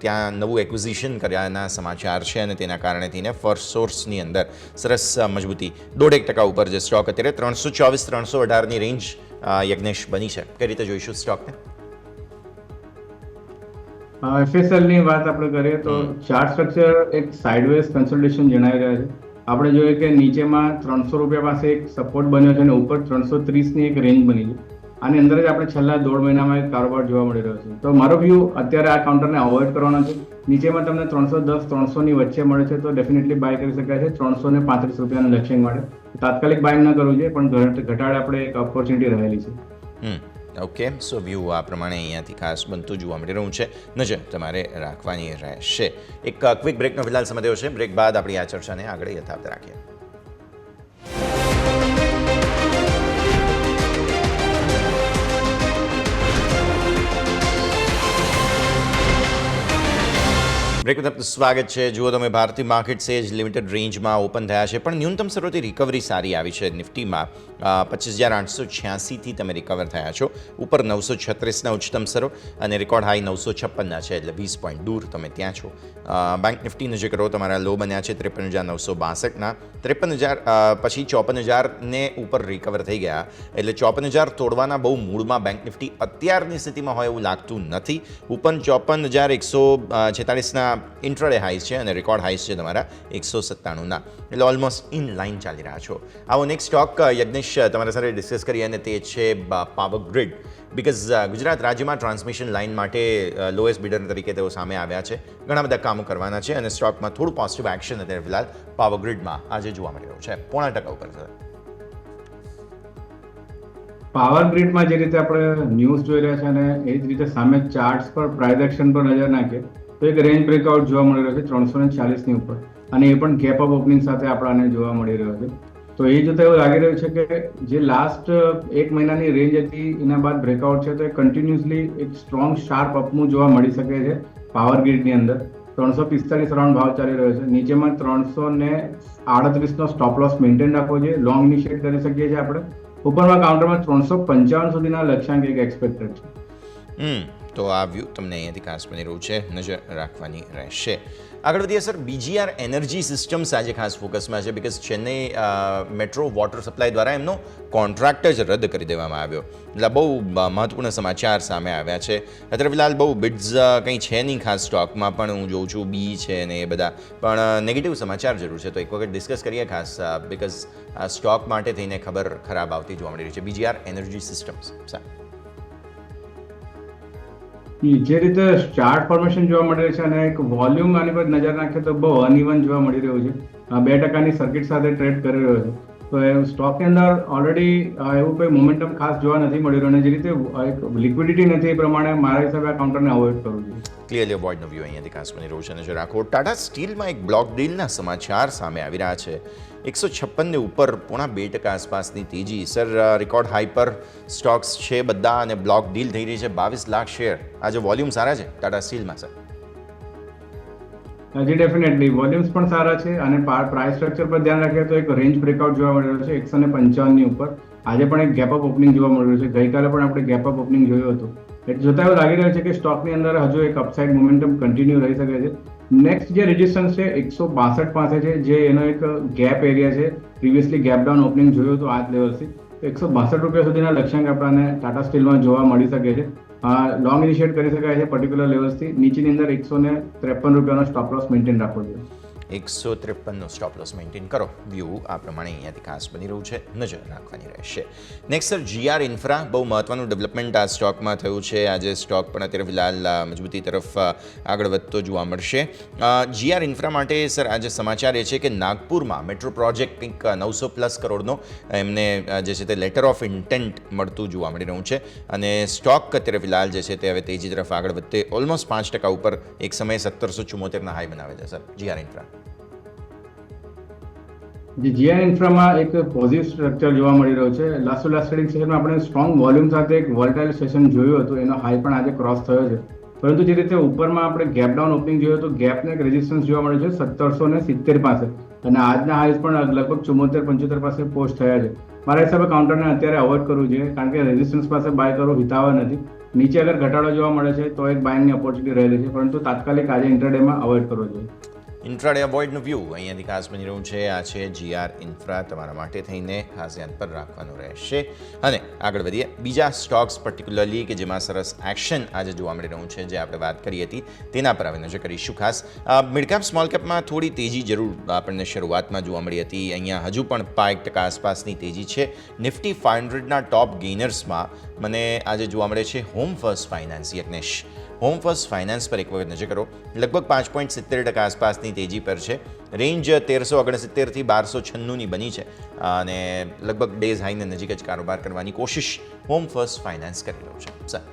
ત્યાં નવું એક્વિઝિશન કર્યાના સમાચાર છે અને તેના કારણે થઈને ફર્સ્ટ સોર્સની અંદર સરસ મજબૂતી 1.5% ઉપર જે સ્ટોક અત્યારે 324-318ની રેન્જ યજ્ઞેશ બની છે. કઈ રીતે જોઈશું સ્ટોકને? FSL ની વાત આપણે કરીએ તો ચાર્ટ સ્ટ્રક્ચર એક સાઇડવેઝ કન્સોલિડેશન જણાવી રહ્યા છે. આપણે જોઈએ કે નીચેમાં 300 રૂપિયા પાસે એક સપોર્ટ બન્યો છે અને ઉપર 330ની એક રેન્જ બની છે. આની અંદર જ આપણે છેલ્લા 1.5 મહિનામાં એક કારોબાર જોવા મળી રહ્યો છે. તો મારો વ્યૂ અત્યારે આ કાઉન્ટરને અવોઇડ કરવાનો છે. નીચેમાં તમને 310-300ની વચ્ચે મળે છે તો ડેફિનેટલી બાય કરી શકાય છે 335 રૂપિયાના લક્ષ્યાંક માટે. તાત્કાલિક બાય ન કરવું જોઈએ, પણ ઘટાડે આપણે એક ઓપોર્ચ્યુનિટી રહેલી છે. ઓકે, સો વ્યૂ આ પ્રમાણે અહીંયાથી ખાસ બનતું જોવા મળી રહ્યું છે. નજર તમારે રાખવાની રહેશે. એક ક્વિક બ્રેકનો ફિલહાલ સમય થયો છે. બ્રેક બાદ આપણી આ ચર્ચાને આગળ યથાવત રાખીએ. બ્રેક તરફ સ્વાગત છે. જુઓ તમે, ભારતીય માર્કેટ સેજ લિમિટેડ રેન્જમાં ઓપન થયા છે, પણ ન્યૂનતમ શરૂઆતી રિકવરી સારી આવી છે. નિફ્ટીમાં 25,886થી તમે રિકવર થયા છો. ઉપર 936ના ઉચ્ચતમ સ્તરો અને રેકોર્ડ હાઈ 956ના છે, એટલે 20 પોઈન્ટ દૂર તમે ત્યાં છો. બેંક નિફ્ટીને જે કરો તમારા લો બન્યા છે 53,962ના. 53,000 પછી 54,000ને ઉપર રિકવર થઈ ગયા, એટલે 54,000 તોડવાના બહુ મૂડમાં બેંક નિફ્ટી અત્યારની સ્થિતિમાં હોય એવું લાગતું નથી. ઉપર 54,146ના ઇન્ટ્રાડે હાઈસ છે અને રેકોર્ડ હાઈસ છે તમારા 197ના, એટલે ઓલમોસ્ટ ઇન લાઇન ચાલી રહ્યા છો. આવો નેક્સ્ટ સ્ટોક યજ્ઞેશ તમારા સાથે ડિસ્કસ કરીએ અને તે છે પાવર ગ્રીડ. બિકોઝ ગુજરાત રાજ્યમાં ટ્રાન્સમિશન લાઇન માટે લોએસ્ટ બિડર તરીકે તેઓ સામે આવ્યા છે. ઘણા બધા કામો કરવાના છે અને સ્ટોકમાં થોડું પોઝિટિવ એક્શન અત્યારે ફિલહાલ પાવર ગ્રીડમાં આજે જોવા મળી રહ્યું છે. 0.5% ઉપર છે. પાવર ગ્રીડમાં જે રીતે આપણે ન્યૂઝ જોઈ રહ્યા છે અને એ જ રીતે સામે ચાર્ટ્સ પર પ્રાઇસ એક્શન પર નજર નાખીએ તો એક રેન્જ બ્રેકઆઉટ જોવા મળી રહ્યો છે 340ની ઉપર, અને એ પણ ગેપ અપ ઓપનિંગ સાથે આપણને જોવા મળી રહ્યો છે. તો એ જોતા એવું લાગી રહ્યું છે કે જે લાસ્ટ 1 મહિનાની રેન્જ હતી એના બાદ બ્રેકઆઉટ છે, તો એ કન્ટિન્યુઅસલી એક સ્ટ્રોંગ શાર્પ અપમૂવ જોવા મળી શકે છે પાવર ગ્રીડની અંદર. 345 રાઉન્ડ ભાવ ચાલી રહ્યો છે. નીચેમાં 338નો સ્ટોપ લોસ મેન્ટેન રાખવો જોઈએ, લોંગ ઇનિશિએટ કરી શકીએ છીએ આપણે. ઉપરમાં કાઉન્ટરમાં 355 સુધીના લક્ષ્યાંક એક એક્સપેક્ટેડ છે. તો આ વ્યૂ તમને અહીંયાથી ખાસ બની રહ્યું છે, નજર રાખવાની રહેશે. આગળ વધીએ સર, બીજીઆર એનર્જી સિસ્ટમ્સ આજે ખાસ ફોકસમાં છે, because Chennai metro water supply દ્વારા એમનો કોન્ટ્રાક્ટ જ રદ કરી દેવામાં આવ્યો. એટલે બહુ મહત્વપૂર્ણ સમાચાર સામે આવ્યા છે. અત્યારે ફિલહાલ બહુ બિડ્સ કંઈ છે નહીં ખાસ સ્ટોકમાં, પણ હું જોઉં છું બી છે ને એ બધા, પણ નેગેટિવ સમાચાર જરૂર છે, તો એક વખત ડિસ્કસ કરીએ ખાસ, બિકોઝ આ સ્ટોક માટે થઈને ખબર ખરાબ આવતી જોવા મળી રહી છે. બીજીઆર એનર્જી સિસ્ટમ્સ જે રીતે ચાર્ટ ફોર્મેશન જોવા મળી રહ્યું છે અને એક વોલ્યુમ આની પર નજર નાખીએ તો બહુ અનઇવન જોવા મળી રહ્યું છે. 2% સર્કિટ સાથે ટ્રેડ કરી રહ્યો છે, તો એ સ્ટોકની અંદર ઓલરેડી એવું કોઈ મોમેન્ટમ ખાસ જોવા નથી મળી રહ્યું, અને જે રીતે એક લિક્વિડિટી નથી એ પ્રમાણે મારા હિસાબે આ કાઉન્ટરને અવોઇડ કરવું જોઈએ. ક્લિયરલી અવોઇડનો વ્યૂ અહીંયાથી ખાસ બની રહ્યું છે. અને જો રાખો, ટાટા સ્ટીલમાં એક બ્લોક ડીલના સમાચાર સામે આવી રહ્યા છે. 156 ને ઉપર 0.5% આસપાસની તેજી. સર, રેકોર્ડ હાઈ પર સ્ટોક્સ છે બધા, અને બ્લોક ડીલ થઈ રહી છે 22 લાખ શેર. આજે વોલ્યુમ સારા છે ટાટા સ્ટીલમાં સર? જી ડેફિનેટલી વોલ્યુમ્સ પણ સારા છે, અને પ્રાઇસ સ્ટ્રક્ચર પર ધ્યાન રાખીએ તો એક રેન્જ બ્રેકઆઉટ જોવા મળી રહ્યો છે 155 ની ઉપર. આજે પણ એક ગેપ અપ ઓપનિંગ જોવા મળી રહ્યું છે. ગઈકાલે પણ આપણે ગેપ અપ ઓપનિંગ જોયું હતું. એટલે જોતા એવું લાગી રહ્યું છે કે સ્ટોકની અંદર હજુ એક અપસાઇડ મોમેન્ટમ કન્ટિન્યુ રહી શકે છે. નેક્સ્ટ જે રેઝિસ્ટન્સ છે 162 પાસે છે, જે એનો એક ગેપ એરિયા છે. પ્રીવિયસલી ગેપ ડાઉન ઓપનિંગ જોયું હતું આ જ લેવલથી. 162 રૂપિયા સુધીના લક્ષ્યાંક આપણને ટાટા સ્ટીલમાં જોવા મળી શકે છે. લોંગ ઇનિશિએટ કરી શકાય છે પર્ટિક્યુલર લેવલ્સથી. નીચેની અંદર 153 રૂપિયાનો સ્ટોપ લોસ મેન્ટેન રાખવો જોઈએ. 153નો સ્ટોપ લોસ મેન્ટેન કરો. વ્યૂ આ પ્રમાણે અહીંયાથી ખાસ બની રહ્યું છે, નજર રાખવાની રહેશે. Next sir, GR infra. બહુ મહત્વનું ડેવલપમેન્ટ આ સ્ટોકમાં થયું છે. આજે સ્ટોક પણ અત્યારે ફિલહાલ મજબૂતી તરફ આગળ વધતો જોવા મળશે. જીઆર ઇન્ફ્રા માટે સર આજે સમાચાર એ છે કે નાગપુરમાં મેટ્રો પ્રોજેક્ટ કંઈક 900+ કરોડનો એમને જે છે તે લેટર ઓફ ઇન્ટેન્ટ મળતું જોવા મળી રહ્યું છે, અને સ્ટોક અત્યારે ફિલહાલ જે છે તે હવે તેજી તરફ આગળ વધતે ઓલમોસ્ટ 5% ઉપર એક સમયે 1774ના હાઈ બનાવે છે સર જીઆર ઇન્ફ્રા. જીઆર ઇન્ફ્રામાં એક પોઝિટિવ સ્ટ્રક્ચર જોવા મળી રહ્યો છે. લાસ્ટ ટ્રેડિંગ સેશનમાં આપણે સ્ટ્રોંગ વોલ્યુમ સાથે એક વોલ્ટાઇલ સેશન જોયું હતું, એનો હાઈ પણ આજે ક્રોસ થયો છે. પરંતુ જે રીતે ઉપરમાં આપણે ગેપ ડાઉન ઓપનિંગ જોયું હતું, ગેપને એક રેઝિસ્ટન્સ જોવા મળે છે 1770 પાસે, અને આજના હાઈસ પણ લગભગ 74-75 પાસે પોસ્ટ થયા છે. મારા હિસાબે કાઉન્ટરને અત્યારે અવોઇડ કરવું જોઈએ, કારણ કે રેઝિસ્ટન્સ પાસે બાય કરવું હિતાવહ નથી. નીચે અગર ઘટાડો જોવા મળે છે તો એક બાઇંગની ઓપોર્ચ્યુનિટી રહેલી છે, પરંતુ તાત્કાલિક આજે ઇન્ટ્રાડેમાં અવોઇડ કરવો જોઈએ. ઇન્ટ્રાડે અવોઇડનું વ્યૂ અહીંયાથી ખાસ બની રહ્યું છે. આ છે જીઆર ઇન્ફ્રા, તમારા માટે થઈને ખાસ ધ્યાન પર રાખવાનું રહેશે. અને આગળ વધીએ બીજા સ્ટોક્સ પર્ટિક્યુલરલી કે જેમાં સરસ એક્શન આજે જોવા મળી રહ્યું છે, જે આપણે વાત કરી હતી તેના પર હવે નજર કરીશું ખાસ. મિડકેપ સ્મોલ કેપમાં થોડી તેજી જરૂર આપણને શરૂઆતમાં જોવા મળી હતી. અહીંયા હજુ પણ 5% આસપાસની તેજી છે. નિફ્ટી 500ના ટોપ ગેઇનર્સમાં મને આજે જોવા મળે છે home first finance. Yagnesh, home first finance પર એક વખત નજર કરો. લગભગ 5.70% આસપાસની તેજી પર છે. રેન્જ 1369થી 1296ની બની છે, અને લગભગ ડેઝ હાઈને નજીક જ કારોબાર કરવાની કોશિશ હોમ ફર્સ્ટ ફાઇનાન્સ કરી રહ્યું છે સર.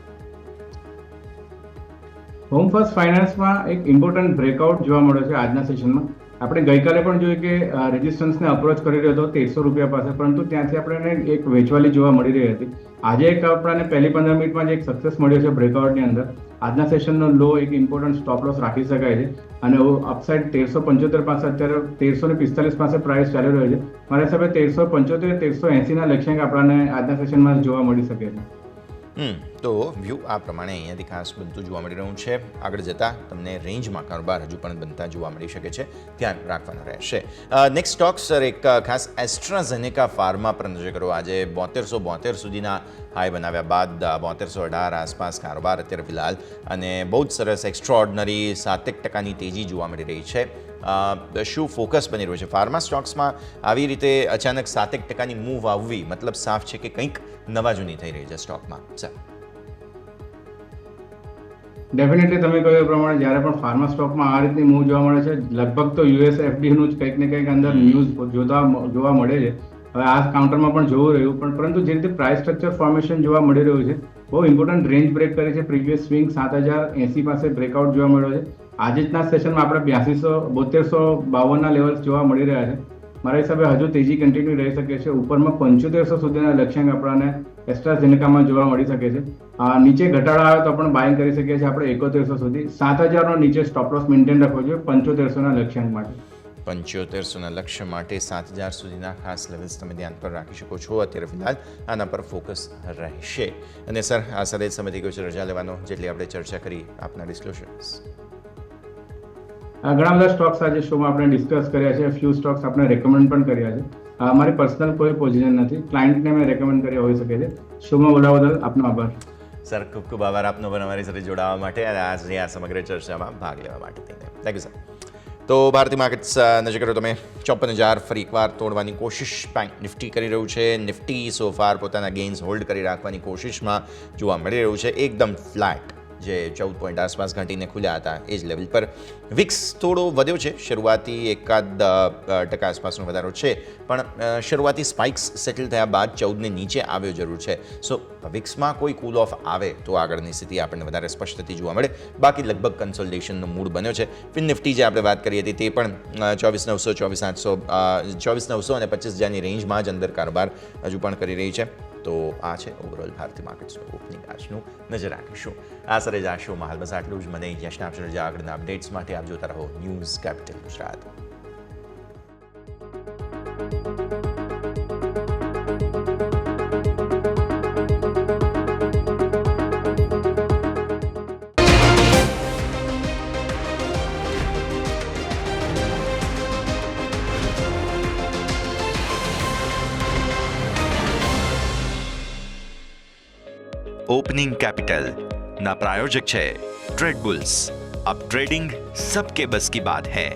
હોમ ફર્સ્ટ ફાઇનાન્સમાં એક ઇમ્પોર્ટન્ટ બ્રેકઆઉટ જોવા મળ્યો છે આજના સેશનમાં. આપણે ગઈકાલે પણ જોયું કે રેઝિસ્ટન્સને અપ્રોચ કરી રહ્યો હતો 1300 રૂપિયા પાસે, પરંતુ ત્યાંથી આપણને એક વેચવાલી જોવા મળી રહી હતી. આજે એક આપણને પહેલી 15 મિનિટમાં જ એક સક્સેસ મળ્યો છે બ્રેકઆઉટની અંદર. આજના સેશનનો લો એક ઇમ્પોર્ટન્ટ સ્ટોપ લોસ રાખી શકાય છે, અને અપસાઇડ 1375 પાસે અત્યારે 1345 પાસે પ્રાઇસ ચાલી રહ્યો છે. મારા હિસાબે 1375-1380ના લક્ષ્યાંક આપણને આજના સેશનમાં જોવા મળી શકે છે. તો વ્યૂ આ પ્રમાણે અહીંયાથી ખાસ બનતું જોવા મળી રહ્યું છે. આગળ જતાં તમને રેન્જમાં કારોબાર હજુ પણ બનતા જોવા મળી શકે છે, ધ્યાન રાખવાનું રહેશે. નેક્સ્ટ સ્ટોક સર, એક ખાસ એસ્ટ્રાઝેનેકા ફાર્મા પર નજર કરો. આજે 7272 સુધીના હાઈ બનાવ્યા બાદ 7218 આસપાસ કારોબાર અત્યારે ફિલહાલ, અને બહુ જ સરસ એક્સ્ટ્રાઓર્ડિનરી 7% તેજી જોવા મળી રહી છે. શું ફોકસ બની રહ્યું છે ફાર્મા સ્ટોક્સમાં? આવી રીતે અચાનક 7% મૂવ આવવી મતલબ સાફ છે કે કંઈક નવા જૂની થઈ રહી છે સ્ટોકમાં સર? ડેફિનેટલી તમે કહ્યું એ પ્રમાણે જ્યારે પણ ફાર્મા સ્ટોકમાં આ રીતની મૂવ જોવા મળે છે, લગભગ તો યુએસ એફડીનું જ કંઈક ને કંઈક અંદર ન્યૂઝ જોવા મળે છે. હવે આ કાઉન્ટરમાં પણ જોવું રહ્યું, પણ પરંતુ જે રીતે પ્રાઇસ સ્ટ્રક્ચર ફોર્મેશન જોવા મળી રહ્યું છે, બહુ ઇમ્પોર્ટન્ટ રેન્જ બ્રેક કરી છે. પ્રીવિયસ સ્વિંગ 7080 પાસે બ્રેકઆઉટ જોવા મળ્યો છે. આજના સેશનમાં આપણે 7252ના લેવલ્સ જોવા મળી રહ્યા છે. મારા હિસાબે હજુ તેજી કન્ટિન્યુ રહી શકે છે. ઉપરમાં 7500 સુધીના લક્ષ્યાંક આપણને એસ્ટ્રાઝેનેકામાં જોવા મળી શકે છે. નીચે ઘટાડો આવે તો પણ બાઇંગ કરી શકીએ છીએ આપણે 7100 સુધી. 7000નો નીચે સ્ટોપ લોસ મેન્ટેન રાખવો જોઈએ 7500ના લક્ષ્યાંક માટે. 7500ના લક્ષ્ય માટે 7000 સુધીના ખાસ લેવલ્સ તમે ધ્યાન પર રાખી શકો છો. અત્યારે ફિલહાલ આના પર ફોકસ રહેશે. અને સર, આ સાથે જ સમય થઈ ગયો છે રજા લેવાનો, જેટલી આપણે ચર્ચા કરી. આપના ડિસ્ક્લોઝર્સ. ઘણા બધા સ્ટોક્સ આજે શોમાં આપણે ડિસ્કસ કર્યા છે. ફ્યુ સ્ટોક્સ આપણે રેકમેન્ડ પણ કર્યા છે. મારી પર્સનલ કોઈ પોઝિશન નથી, ક્લાયન્ટને મેં રેકમેન્ડ કર્યા હોઈ શકે છે. શોમાં બોલાવવા બદલ આપનો આભાર. સર, ખૂબ ખૂબ આભાર આપનો પણ અમારી સાથે જોડાવા માટે અને આજની આ સમગ્ર ચર્ચામાં ભાગ લેવા માટે. Thank you sir. તો ભારતીય માર્કેટ્સ નજર કરો તમે 54,000 ફરી એકવાર તોડવાની કોશિશ બેંક નિફ્ટી કરી રહ્યું છે. નિફ્ટી સો ફાર પોતાના ગેઇન્સ હોલ્ડ કરી રાખવાની કોશિશમાં જોવા મળી રહ્યું છે. એકદમ ફ્લેટ, જે 14 પોઈન્ટ આસપાસ ઘટીને ખુલ્યા હતા એ જ લેવલ પર. વિક્સ થોડો વધ્યો છે, શરૂઆતી 1% આસપાસનો વધારો છે, પણ શરૂઆતી સ્પાઇક્સ સેટલ થયા બાદ 14ને નીચે આવ્યો જરૂર છે. સો વિક્સમાં કોઈ કૂલ ઓફ આવે તો આગળની સ્થિતિ આપણને વધારે સ્પષ્ટ થતી જોવા મળે. બાકી લગભગ કન્સોલિડેશનનો મૂડ બન્યો છે. ફિન નિફ્ટી જે આપણે વાત કરી હતી તે પણ 24,900, 24,900 અને 25,000ની રેન્જમાં જ અંદર કારોબાર હજુ પણ કરી રહી છે. તો આ છે ઓવરઓલ ભારતીય માર્કેટ્સનું ઓપનિંગ આજનું. નજર રાખીશું. આ સરે જ આ શોમાં હાલ બસ આટલું જ. મને યશના આપશે રજા. આગળના અપડેટ્સ માટે આપ જોતા રહો news capital Gujarat. Opening capital ना प्रायोजक है ट्रेड बुल्स. अब ट्रेडिंग सबके बस की बात है.